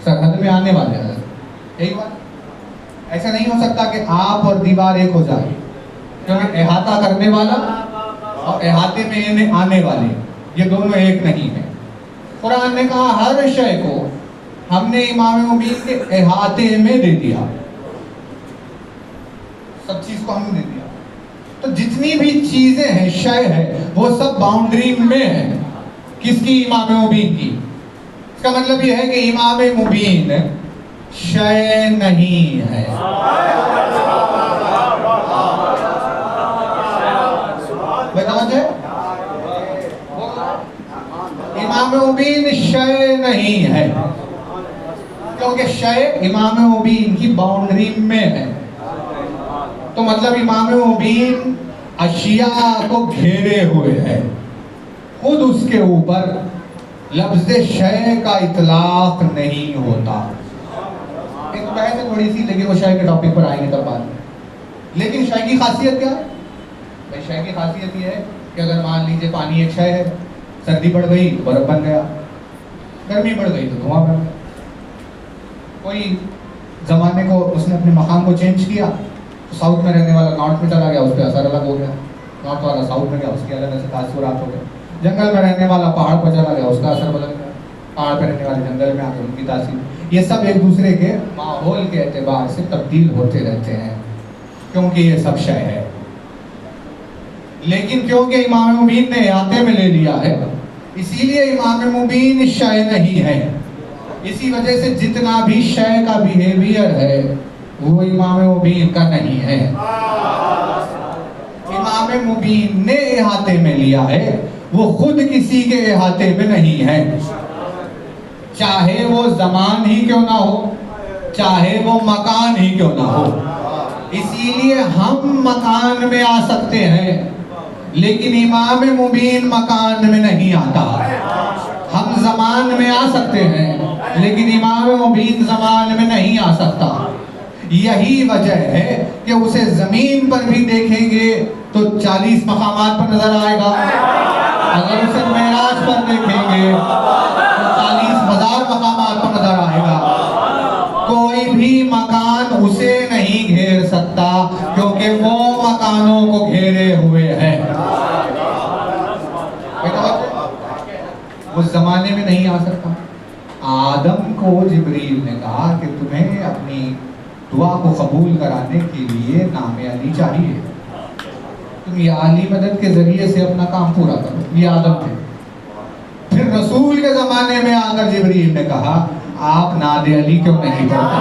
سرحد میں آنے والے الگ، یہی بات۔ ایسا نہیں ہو سکتا کہ آپ اور دیوار ایک ہو جائے، کیونکہ احاطہ کرنے والا اور احاطے میں آنے والے یہ دونوں ایک نہیں ہیں۔ قرآن نے کہا ہر شے کو ہم نے امام مبین کے احاطے میں دے دیا، سب چیز کو ہم نے دے دیا۔ تو جتنی بھی چیزیں ہیں، شے ہے، وہ سب باؤنڈری میں ہیں، کس کی؟ امام مبین کی۔ اس کا مطلب یہ ہے کہ امام مبین شے نہیں ہے۔ امام مبین شے نہیں ہے، کیونکہ شے امام مبین کی باؤنڈری میں ہے، تو مطلب امام مبین اشیاء کو گھیرے ہوئے ہے، خود اس کے اوپر لفظ شے کا اطلاق نہیں ہوتا۔ ایک بحث ہے تھوڑی سی، لیکن وہ شے کے ٹاپک پر آئیں گے تب بعد میں۔ لیکن شے کی خاصیت کیا ہے؟ بھائی شے کی خاصیت یہ ہے کہ اگر مان لیجیے پانی ایک شے ہے، سردی بڑھ گئی تو برف بن گیا، گرمی بڑھ گئی تو دھواں بن گیا۔ کوئی زمانے کو اس نے اپنے مقام کو چینج کیا، تو ساؤتھ میں رہنے والا نارتھ میں چلا گیا، اس پہ اثر الگ ہو گیا، نارتھ والا ساؤتھ میں گیا، اس کے الگ تاثرات ہو گئے۔ جنگل میں رہنے والا پہاڑ پر چلا گیا، اس کا اثر بدل گیا، پہاڑ پہ رہنے والے جنگل میں آ گئے، ان کی تاثیر۔ یہ سب ایک دوسرے کے ماحول کے اعتبار سے تبدیل ہوتے رہتے ہیں، کیونکہ یہ سب شے ہے. لیکن کیونکہ امام مبین نے احاطے میں لے لیا ہے، اسی لیے امام مبین شے نہیں ہے. اسی وجہ سے جتنا بھی شے کا بیہیویئر ہے وہ امام مبین کا نہیں ہے. امام مبین نے احاطے میں لیا ہے، وہ خود کسی کے احاطے میں نہیں ہے. چاہے وہ زمان ہی کیوں نہ ہو، چاہے وہ مکان ہی کیوں نہ ہو. اسی لیے ہم مکان میں آ سکتے ہیں، لیکن امام مبین مکان میں نہیں آتا. ہم زمان میں آ سکتے ہیں، لیکن امام مبین زمان میں نہیں آ سکتا. یہی وجہ ہے کہ اسے زمین پر بھی دیکھیں گے تو 40 مقامات پر نظر آئے گا. اگر اسے معراج پر دیکھیں گے تو 40,000 مقامات پر نظر آئے گا. کوئی بھی مکان اسے نہیں گھیر سکتا، کیونکہ وہ مکانوں کو گھیرے ہوئے ہے. اس زمانے میں نہیں آ سکتا. آدم کو جبریل نے کہا کہ تمہیں اپنی دعا کو قبول کرانے کے لیے نام علی چاہیے، تم یہ علی مدد کے ذریعے سے اپنا کام پورا کرو. یہ آدم تھے. پھر رسول کے زمانے میں آ کر جبریل نے کہا آپ ناد علی کیوں نہیں پڑھتے؟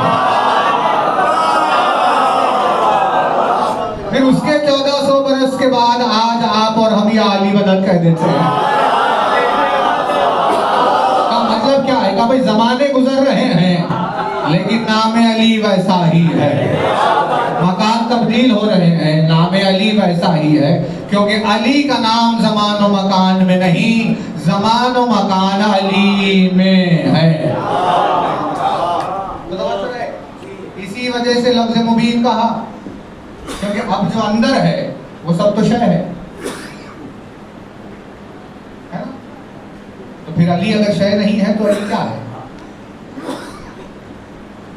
پھر اس کے 1400 برس کے بعد آج آپ اور ہم یہ علی مدد کہہ دیتے ہیں. مطلب کیا ہے کہ بھائی زمانے گزر رہے ہیں لیکن نام علی ویسا ہی ہے. مکان تبدیل ہو رہے ہیں، نام علی ویسا ہی ہے، کیونکہ علی کا نام زمان و مکان میں نہیں، زمان و مکان علی میں ہے. اسی وجہ سے لفظ مبین کہا، کیونکہ اب جو اندر ہے وہ سب تو شے ہے. تو پھر علی اگر شے نہیں ہے تو علی کیا ہے؟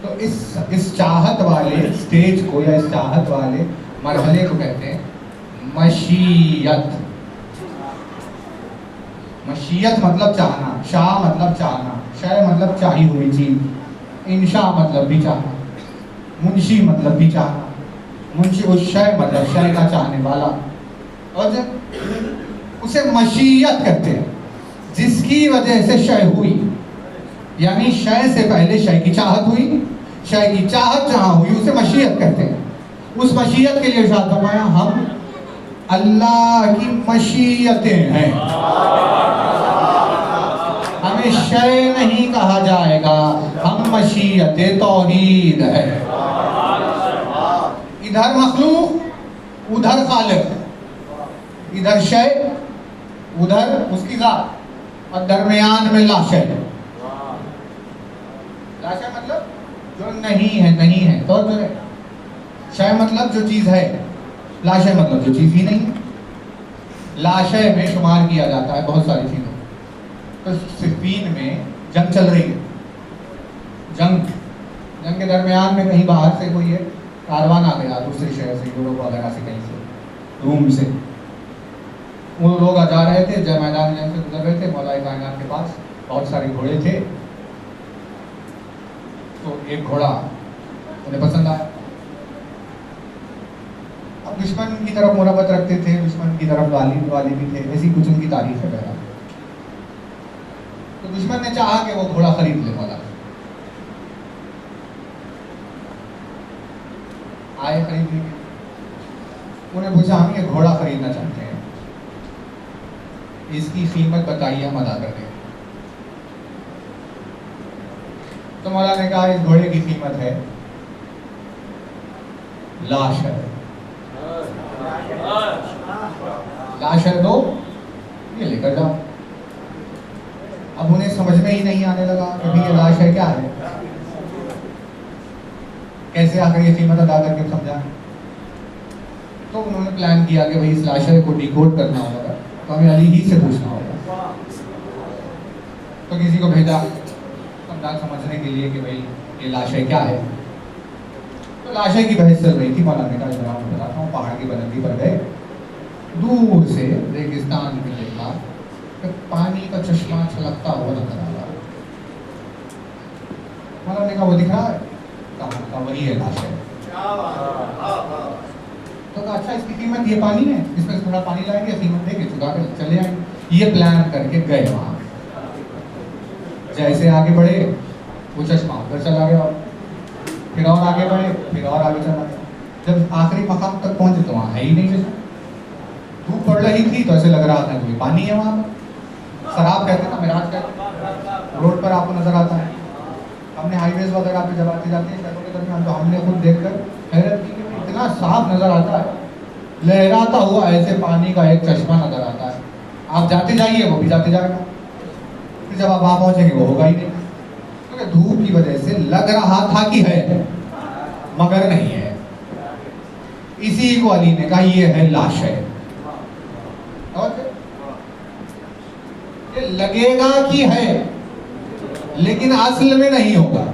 تو اس چاہت والے سٹیج کو یا اس چاہت والے مرحلے کو کہتے ہیں مشیت. مشیت مطلب چاہنا، شاہ مطلب چاہنا، شے مطلب چاہی ہوئی چیز، انشاء مطلب بھی چاہنا، منشی مطلب بھی چاہنا، منشی الشے مطلب شے کا چاہنے والا. اور جب اسے مشیت کہتے ہیں جس کی وجہ سے شے ہوئی، یعنی شے سے پہلے شے کی چاہت ہوئی، شے کی چاہت جہاں ہوئی اسے مشیت کہتے ہیں. اس مشیت کے لیے ارشاد فرمایا ہم اللہ کی مشیتیں ہیں. ہمیں شے نہیں کہا جائے گا، ہم مشیت توحید ہے. ادھر مخلوق ادھر خالق، ادھر شے ادھر اس کی ذات، اور درمیان میں لاشے. لاشے مطلب جو نہیں ہے، نہیں ہے تو جو ہے. شے مطلب جو چیز ہے، لاشے مطلب جو چیز ہی نہیں ہے. لاشے میں شمار کیا جاتا ہے بہت ساری چیزوں. تو صفین میں جنگ چل رہی ہے، جنگ کے درمیان میں کہیں باہر سے کوئی کاروان آ گیا، دوسرے شہر سے، یورپ وغیرہ سے، کہیں سے، روم سے. وہ لوگ جا رہے تھے، جب میدان جنگ سے گزر رہے تھے، مولا کائنات کے پاس بہت سارے گھوڑے تھے. تو ایک گھوڑا انہیں پسند آیا. اب دشمن کی طرف محبت رکھتے تھے، دشمن کی طرف والی بھی تھے، ایسی کچھ ان کی تعریف ہے بہرحال. تو دشمن نے چاہا کہ وہ گھوڑا خرید لے. مولا آئے خریدنے کے، انہیں پوچھا ہم یہ گھوڑا خریدنا چاہتے ہیں، اس کی قیمت بتائیے، ہم ادا کر دیں. تو مولا نے کہا اس گھوڑے کی قیمت ہے لاش ہے. لاش ہے دو، یہ لے کر جاؤ. اب انہیں سمجھ میں ہی نہیں آنے لگا کہ یہ لاش ہے کیا ہے، کیسے آ کر یہ قیمت ادا کر کے سمجھا. تو انہوں نے پلان کیا کہ بھائی اس لاشے کو ڈیکوڈ کرنا ہوگا، تو ہمیں علی ہی سے پوچھنا ہوگا. تو کسی کو بھیجا سمجھنے کے لیے کہ بھائی یہ لاشیں کیا ہے. تو لاشیں کی بحث چل رہی تھی. مولانا نے کہا جناب میں بتاتا ہوں، پہاڑ کی بلندی پر گئے، دور سے ریگستان میں دیکھا کہ پانی کا چشمہ چھلکتا ہوا نظر آ رہا. مولانا نے کہا وہ دکھ رہا ہے؟ کہا وہی ہے لاش ہے. تو کہا اچھا اس کی قیمت یہ پانی ہے, اس میں تھوڑا پانی لائیں گے, قیمت دے کے چکا کے چلے آئیں گے. یہ پلان کر کے گئے وہاں. جیسے آگے بڑھے وہ چشمہ ادھر چلا گیا, پھر اور آگے بڑھے, پھر اور آگے چلا گیا. جب آخری مقام تک پہنچے تو وہاں ہے ہی نہیں چشمہ. دھوپ پڑ رہی تھی تو ایسے لگ رہا تھا کہ پانی ہے وہاں پر. سراب کہتے ہیں نا, معراج کہتے ہیں, روڈ پر آپ کو نظر آتا ہے. ہم نے ہائی ویز وغیرہ پہ جب آتے جاتے ہیں شہروں کے درمیان تو ہم نے خود دیکھ کر حیرت کی کہ اتنا صاف نظر آتا ہے, لہراتا ہوا ایسے پانی کا ایک چشمہ نظر آتا ہے. آپ جاتے جائیے وہ بھی جاتے جائے گا, پھر جب آپ وہاں پہنچیں گے وہ ہوگا ہی نہیں, کیونکہ دھوپ کی وجہ سے لگ رہا تھا کہ ہے مگر نہیں ہے. اسی کو علی نے کہا یہ ہے لاش ہے. اور یہ لگے گا کہ ہے لیکن اصل میں نہیں ہوگا.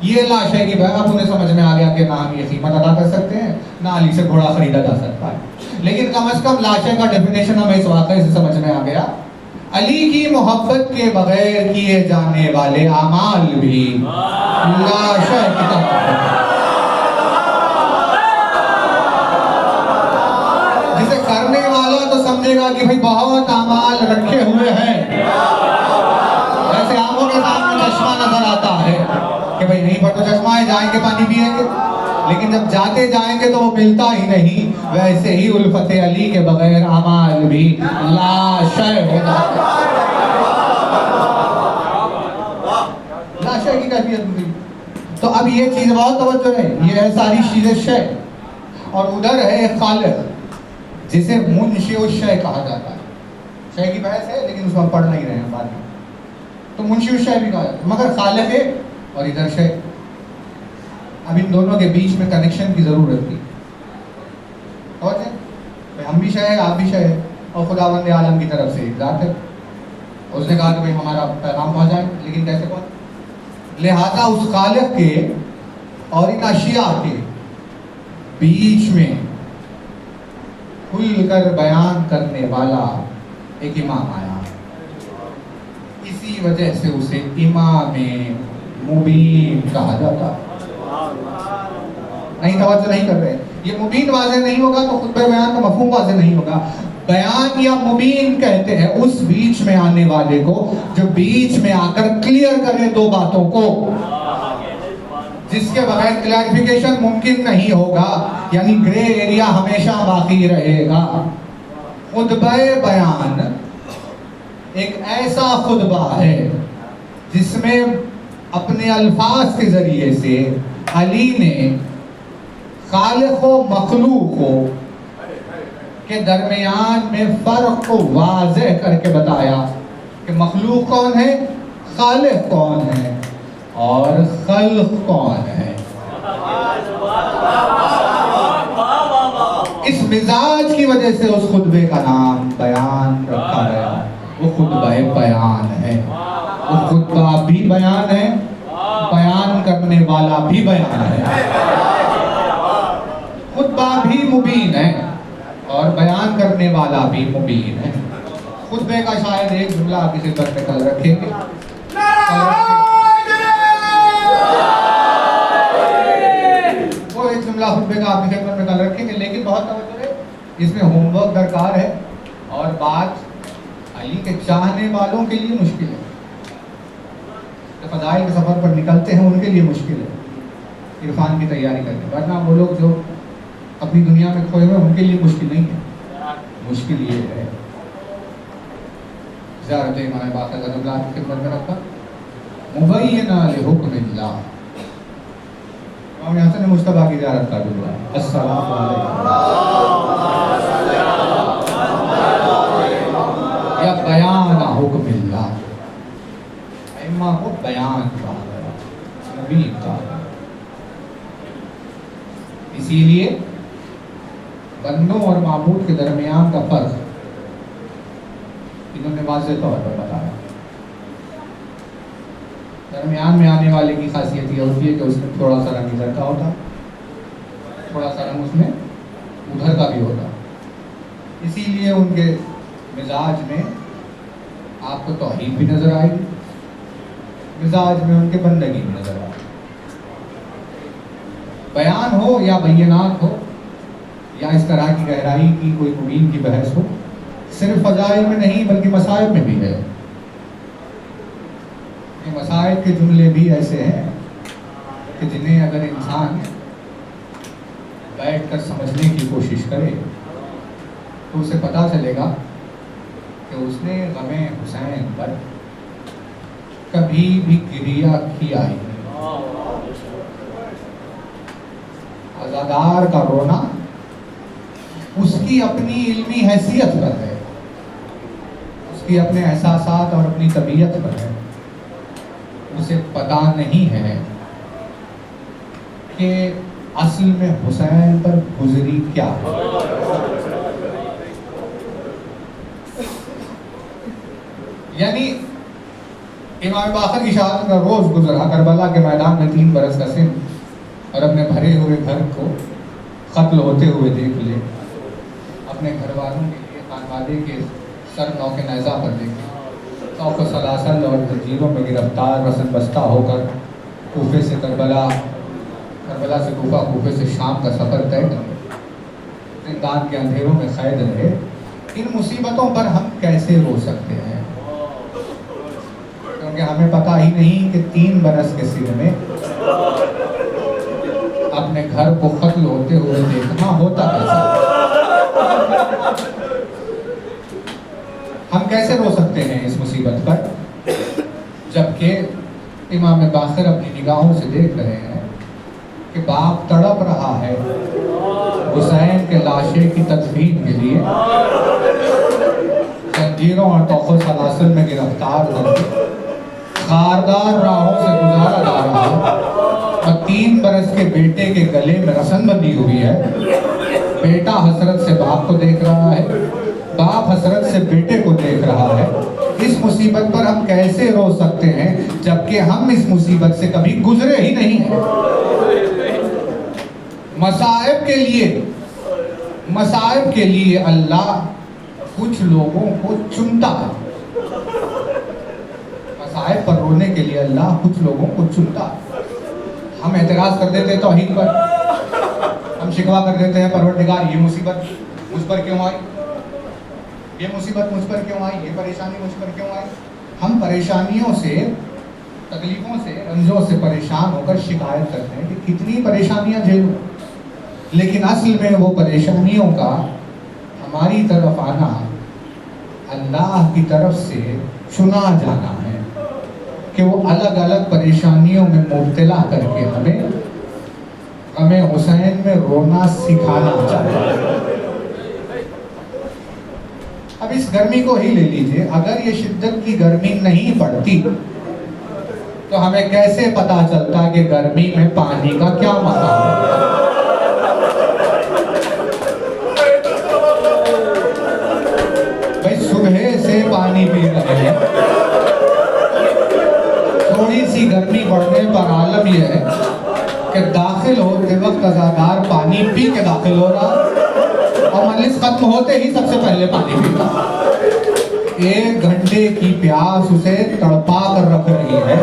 یہ لاش ہے کہ بھائی آپ انہیں سمجھ میں آ گیا کہ نہ ہم یہ قیمت ادا کر سکتے ہیں, نہ علی سے گھوڑا خریدا جا سکتا ہے, لیکن کم از کم لاشے کا ڈیفینیشن ہمیں اس واقعے سے سمجھ میں آ گیا. علی کی محبت کے بغیر کیے جانے والے اعمال بھی لاشے کی طرح, جسے کرنے والا تو سمجھے گا کہ بھائی بہت اعمال رکھے ہوئے ہیں, ایسے آنکھوں کے سامنے چشمہ نظر آتا ہے کہ بھائی نہیں پر تو چشمہ ہے, جائیں گے پانی پیئیں گے, لیکن جب جاتے جائیں گے تو وہ ملتا ہی نہیں. ویسے ہی الفت علی کے بغیر اعمال بھی لاشے ہو جاتے ہیں. لاشے کی کیفیت ہوئی. تو اب یہ چیز بہت توجہ ہے, یہ ہے ساری چیزیں شے, اور ادھر ہے ایک خالق جسے منشئ الشے کہا جاتا ہے. شے کی بحث ہے لیکن اس میں پڑھ نہیں رہے ہیں بعد میں, تو منشئ الشے بھی کہا جاتا ہے, مگر خالق ہے اور ادھر شے. اب ان دونوں کے بیچ میں کنیکشن کی ضرورت تھی. اور ہم بھی شے ہیں, آپ بھی شے ہیں, اور خداوند عالم کی طرف سے ایک ذات ہے. اس نے کہا کہ بھائی ہمارا پیغام پہنچائیں, لیکن کیسے پہنچ؟ لہذا اس خالق کے اور ان اشیاء کے بیچ میں کھل کر بیان کرنے والا ایک امام آیا. اسی وجہ سے اسے امام مبین کہا جاتا. نہیں توجہ نہیں کر رہے. یہ مبین واضح نہیں ہوگا تو خطبہ بیان کا مفہوم واضح نہیں ہوگا. بیان یا مبین کہتے ہیں اس بیچ میں آنے والے کو جو بیچ میں آ کر کلیئر کرے دو باتوں کو, جس کے بغیر کلیریفیکیشن ممکن نہیں ہوگا, یعنی گرے ایریا ہمیشہ باقی رہے گا. خطبہ بیان ایک ایسا خطبہ ہے جس میں اپنے الفاظ کے ذریعے سے علی نے خالق و مخلوق کے درمیان میں فرق کو واضح کر کے بتایا کہ مخلوق کون ہے, خالق کون ہے, اور خلق کون ہے. اس مزاج کی وجہ سے اس خطبے کا نام بیان رکھا گیا. وہ خطبہ بیان ہے. وہ خطبہ بھی بیان ہے, بیان کرنے والا بھی بیان ہے. خطبہ بھی مبین ہے اور بیان کرنے والا بھی مبین ہے. خطبے کا شاید ایک جملہ آپ کی خدمت میں کل رکھیں گے. وہ ایک جملہ خطبے کا آپ کی خدمت میں کل رکھیں گے, لیکن بہت توجہ ہے, اس میں ہوم ورک درکار ہے, اور بات علی کے چاہنے والوں کے لیے مشکل ہے. جو فضائل کے سفر پر نکلتے ہیں ان کے لیے مشکل ہے عرفان کی تیاری کرنے, ورنہ وہ لوگ جو اپنی دنیا میں کھوئے ہوئے ان کے لیے مشکل نہیں ہے. مشکل یہ ہے زیارت امام باقر اللہ کی خدمت میں رکھا مبینہ لحکم اللہ. امام حسن مصطفیٰ کی زیارت کا دعا. السلام علیکم یا بیان حکم اللہ. ائمہ کو بیان کہا گیا, مبین کہا گیا. اسی لیے بندوں اور معبود کے درمیان کا فرق انہوں نے واضح طور پر بتایا. درمیان میں آنے والے کی خاصیت یہ ہوتی ہے کہ اس میں تھوڑا سا رنگ ادھر کا ہوتا, تھوڑا سا رنگ اس میں ادھر کا بھی ہوتا. اسی لیے ان کے مزاج میں آپ کو توحید بھی نظر آئے گی, مزاج میں ان کے بندگی نظر آ، بیان ہو یا بینات ہو یا اس طرح کی گہرائی کی کوئی مبین کی بحث ہو، صرف فضائل میں نہیں بلکہ مصائب میں بھی ہے. یہ مصائب کے جملے بھی ایسے ہیں کہ جنہیں اگر انسان بیٹھ کر سمجھنے کی کوشش کرے تو اسے پتہ چلے گا کہ اس نے غم حسین پر کبھی بھی گریہ کیا ہی نہیں. عزادار کا رونا اس کی اپنی علمی حیثیت پر ہے، اس کی اپنے احساسات اور اپنی طبیعت پر ہے. اسے پتہ نہیں ہے کہ اصل میں حسین پر گزری کیا ہے. یعنی امام باقر کی شہادت کا روز گزرا کربلا کے میدان میں 3 برس کا سن، اور اپنے بھرے ہوئے گھر کو قتل ہوتے ہوئے دیکھ لے، اپنے گھر والوں کے لیے خانوادے کے سر نو کے نیزہ پر دیکھے، طوق و سلاسل اور زنجیروں میں گرفتار رسن بستہ ہو کر کوفے سے کربلا، کربلا سے کوفہ، کوفے سے شام کا سفر طے کر زندان کے اندھیروں میں قید رہے. ان مصیبتوں پر ہم کیسے رو سکتے ہیں؟ کیونکہ ہمیں پتہ ہی نہیں کہ 3 برس کے سن میں اپنے گھر کو قتل ہوتے ہوئے دیکھنا ہوتا کیسا. ہم کیسے رو سکتے ہیں اس مصیبت پر جبکہ امام باقر اپنی نگاہوں سے دیکھ رہے ہیں کہ باپ تڑپ رہا ہے حسین کے لاشے کی تدفین کے لیے، زنجیروں اور طوق و سلاسل میں گرفتار ہو کے خاردار راہوں سے گزارا جا رہا ہے، اور 3 برس کے بیٹے کے گلے میں رسن بندھی ہوئی ہے. بیٹا حسرت سے باپ کو دیکھ رہا ہے، باپ حسرت سے بیٹے کو دیکھ رہا ہے. اس مصیبت پر ہم کیسے رو سکتے ہیں جبکہ ہم اس مصیبت سے کبھی گزرے ہی نہیں ہیں. مصائب کے لیے اللہ کچھ لوگوں کو چنتا ہے. مصائب پر رونے کے لیے اللہ کچھ لوگوں کو چنتا ہے. ہم اعتراض کر دیتے ہیں توحید پر، ہم شکوہ کر دیتے ہیں پروردگار یہ مصیبت مجھ پر کیوں آئی، یہ مصیبت مجھ پر کیوں آئی، یہ پریشانی مجھ پر کیوں آئی. ہم پریشانیوں سے، تکلیفوں سے، رنجوں سے پریشان ہو کر شکایت کرتے ہیں کہ کتنی پریشانیاں جھیلوں، لیکن اصل میں وہ پریشانیوں کا ہماری طرف آنا اللہ کی طرف سے چنا جانا ہے کہ وہ الگ الگ پریشانیوں میں مبتلا کر کے ہمیں حسین میں رونا سکھانا چاہتا ہے. اب اس گرمی کو ہی لے لیجئے، اگر یہ شدت کی گرمی نہیں پڑتی تو ہمیں کیسے پتا چلتا کہ گرمی میں پانی کا کیا مقام ہے. بھائی صبح سے پانی پی رہے ہیں، تھوڑی سی گرمی بڑھنے پر عالم یہ ہے کہ داخل ہوتے وقت عزادار پانی پی کے داخل ہو رہا اور مجلس ختم ہوتے ہی سب سے پہلے پانی پیتا. 1 گھنٹے کی پیاس اسے تڑپا کر رکھ رہی ہے.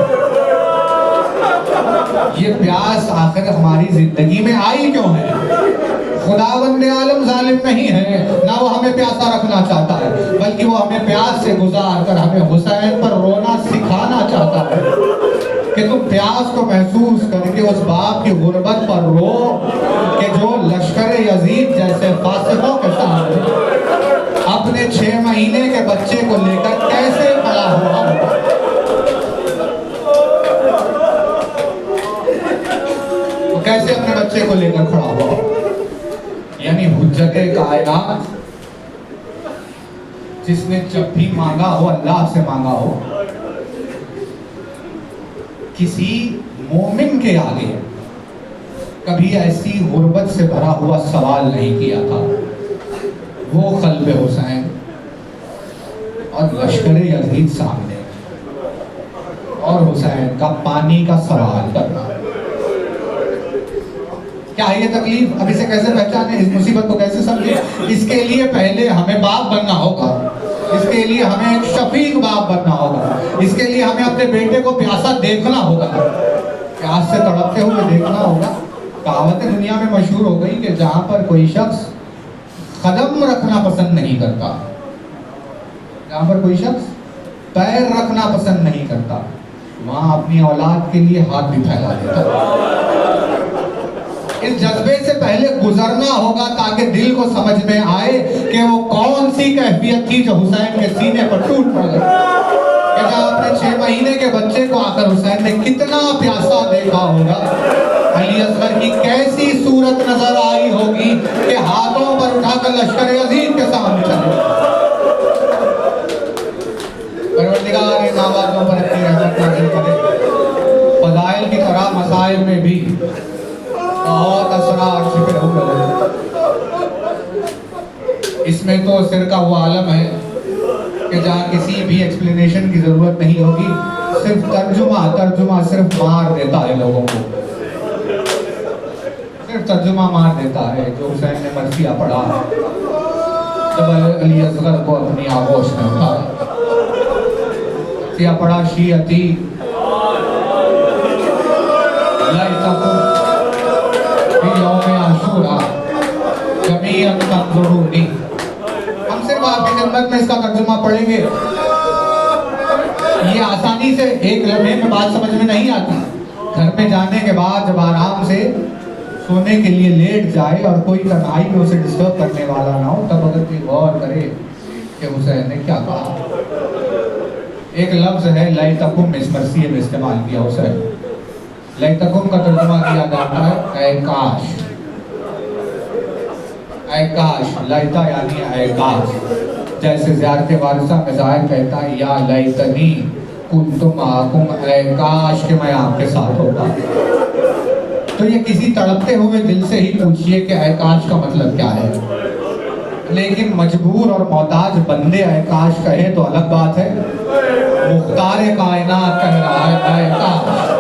یہ پیاس آخر ہماری زندگی میں آئی کیوں ہے؟ خداوند عالم ظالم نہیں ہے، نہ وہ ہمیں پیاسا رکھنا چاہتا ہے، بلکہ وہ ہمیں پیاس سے گزار کر ہمیں حسین پر رونا سکھانا چاہتا ہے کہ تم پیاس کو محسوس کر کے اس باپ کی غربت پر رو کہ جو لشکر یزید جیسے فاسقوں کے سامنے اپنے 6 مہینے کے بچے کو لے کر کیسے کھڑا ہوا ہوگا. وہ کیسے اپنے بچے کو لے کر کھڑا ہوا. یعنی حجت کائنات جس نے جب بھی مانگا ہو اللہ سے مانگا ہو، کسی مومن کے آگے کبھی ایسی غربت سے بھرا ہوا سوال نہیں کیا تھا. وہ قلب حسین اور لشکر یزید سامنے اور حسین کا پانی کا سوال کرنا. کیا ہے یہ تکلیف؟ اب اسے کیسے پہچانے، اس مصیبت کو کیسے سمجھیں؟ اس کے لیے پہلے ہمیں باپ بننا ہوگا. اس کے لیے ہمیں ایک شفیق باپ بننا ہوگا، اس کے لیے ہمیں اپنے بیٹے کو پیاسا دیکھنا ہوگا، پیاس سے تڑپتے ہوئے دیکھنا ہوگا۔ کہاوت دنیا میں مشہور ہو گئی کہ جہاں پر کوئی شخص قدم رکھنا پسند نہیں کرتا، جہاں پر کوئی شخص پیر رکھنا پسند نہیں کرتا، وہاں اپنی اولاد کے لیے ہاتھ بھی پھیلا دیتا ہے۔ اس جذبے سے پہلے گزرنا ہوگا تاکہ دل کو سمجھ میں آئے کہ وہ کون سی کیفیت تھی جو حسین کے سینے پر ٹوٹ پڑ گئی، کہ جہاں اپنے 6 مہینے کے بچے کو آ کر حسین نے کتنا پیاسا دیکھا ہوگا، علی اصغر کی کیسی صورت نظر آئی ہوگی کہ ہاتھوں پر اٹھا کر لشکر عظیم کے سامنے چلے۔ پروردگار ان آوازوں پر اپنی رحمت نازل کرے، فضائل کی طرح مسائل میں بھی بہت اسرار چھپے ہوئے ہیں۔ اس میں تو سرکہ وہ عالم ہے کہ جہاں کسی بھی ایکسپلینیشن کی ضرورت نہیں ہوگی، صرف ترجمہ صرف مار دیتا ہے لوگوں کو، صرف ترجمہ مار دیتا ہے۔ جو حسین نے مرثیہ پڑھا جب علی اصغر کو اپنی آغوش میں اٹھا، مرثیہ پڑھا شیعتی لیتکم فی یوم عاشورا جمیعا تنظرونی۔ ہم صرف آپ کی خدمت میں اس کا ترجمہ پڑھیں گے، یہ آسانی سے ایک لمحے میں بات سمجھ میں نہیں آتی۔ گھر میں جانے کے بعد جب آرام سے سونے کے لیے لیٹ جائے اور کوئی تنہائی میں اسے ڈسٹرب کرنے والا نہ ہو، تب اگر کوئی غور کرے کہ حسین نے کیا کہا۔ ایک لفظ ہے لیتکم، اس مرثیے میں استعمال کیا حسین۔ لیتکم کا ترجمہ کیا جاتا ہے اے کاش، اے کاش، لیتا یعنی اے کاش، جیسے زیارت وارثہ میں ظاہر کہتا ہے یا لیتنی کنت معکم، اے کاش کہ میں آپ کے ساتھ ہوتا۔ تو یہ کسی تڑپتے ہوئے دل سے ہی پوچھئے کہ اے کاش کا مطلب کیا ہے، لیکن مجبور اور محتاج بندے اے کاش کہے تو الگ بات ہے، مختار کائنات کہہ رہا ہے اے کاش۔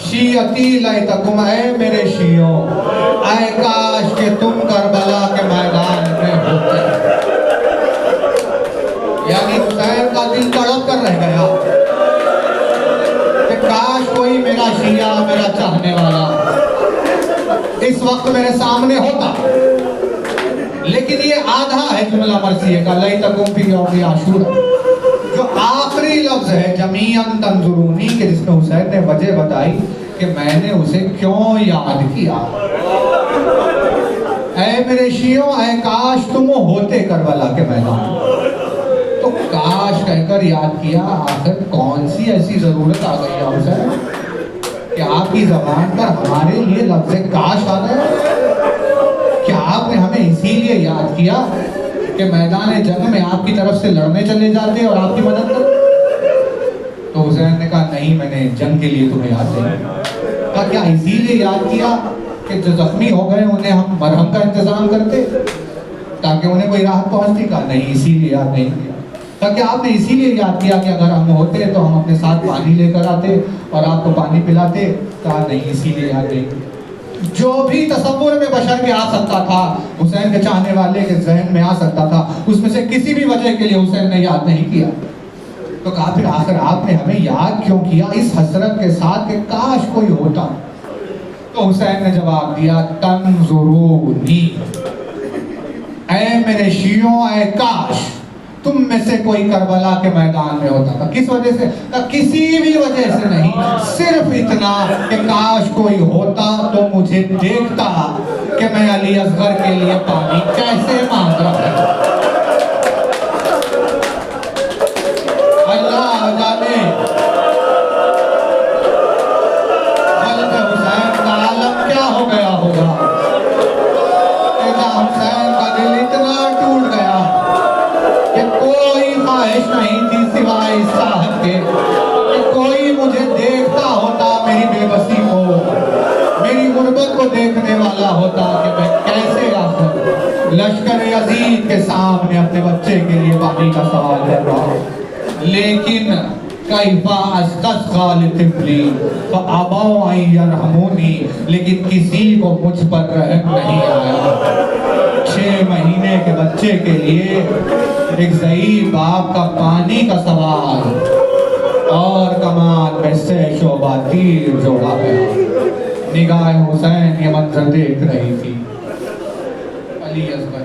شیعتی لیتکم، اے میرے شیعوں، اے کاش کہ تم کربلا کے میدان میں ہوتے۔ یعنی حسین کا دل تڑپ کر رہ گیا کہ کاش کوئی میرا شیعہ، میرا چاہنے والا اس وقت میرے سامنے ہوتا۔ لیکن یہ آدھا ہے جملہ مرثیے کا، لیتکم فی یوم عاشورا، جو آخری لفظ ہے جمیعا تنظرونی، کہ جس میں حسین نے وجہ بتائی کہ میں نے اسے کیوں یاد کیا۔ اے میرے شیعوں، اے کاش تم ہوتے کربلا کے میدان۔ تو کاش کہہ کر یاد کیا، آخر کون سی ایسی ضرورت آ گئی ہے حسین کہ آپ کی زبان پر ہمارے لیے لفظ کاش آ گئے؟ کیا آپ نے ہمیں اسی لیے یاد کیا کہ میدان جنگ میں آپ کی طرف سے لڑنے چلے جاتے اور آپ کی مدد کرتے؟ تو حسین نے کہا نہیں، میں نے جنگ کے لیے تمہیں یاد نہیں کہا۔ کیا اسی لیے یاد کیا کہ جو زخمی ہو گئے انہیں ہم مرہم کا انتظام کرتے تاکہ انہیں کوئی راحت پہنچتی؟ کہا نہیں، اسی لیے یاد نہیں کیا۔ کیا آپ نے اسی لیے یاد کیا کہ اگر ہم ہوتے تو ہم اپنے ساتھ پانی لے کر آتے اور آپ کو پانی پلاتے؟ کہا نہیں، اسی لیے یاد نہیں کیا۔ جو بھی تصور میں بشر کے آ سکتا تھا، حسین کے چاہنے والے کے ذہن میں آ سکتا تھا، اس میں سے کسی بھی وجہ کے لیے حسین نے یاد نہیں کیا۔ تو کہا پھر آخر آپ نے ہمیں یاد کیوں کیا اس حسرت کے ساتھ کہ کاش کوئی ہوتا؟ تو حسین نے جواب دیا تنظرونی، اے میرے شیعوں، اے کاش تم میں سے کوئی کربلا کے میدان میں ہوتا تھا۔ کس وجہ سے؟ کسی بھی وجہ سے نہیں، صرف اتنا کہ کاش کوئی ہوتا تو مجھے دیکھتا کہ میں علی اصغر کے لیے پانی کیسے مانگ رہا ہوں۔ اللہ جانے قلب حسین کا عالم کیا ہو گیا ہوگا کہ جہاں حسین کا دل اتنا ٹوٹ گیا کہ کوئی خواہش نہیں تھی سوائے اس صاحب کے کہ کوئی مجھے دیکھتا ہوتا، میری بے بسی کو، میری غربت کو دیکھنے والا ہوتا کہ میں کیسے آخر لشکر عزیز کے سامنے اپنے بچے کے لیے پانی کا سوال کر رہا ہوں۔ لیکن کیفا استسقی لطفلی فابوا ان یرحمونی، لیکن کسی کو مجھ پر رحم نہیں آیا۔ 6 مہینے کے بچے کے لیے ایک ضعیف باپ کا پانی کا سوال اور کمان میں سے شعبہ تیر جوڑا گیا. نگاہ حسین یہ منظر دیکھ رہی تھی. علی اصغر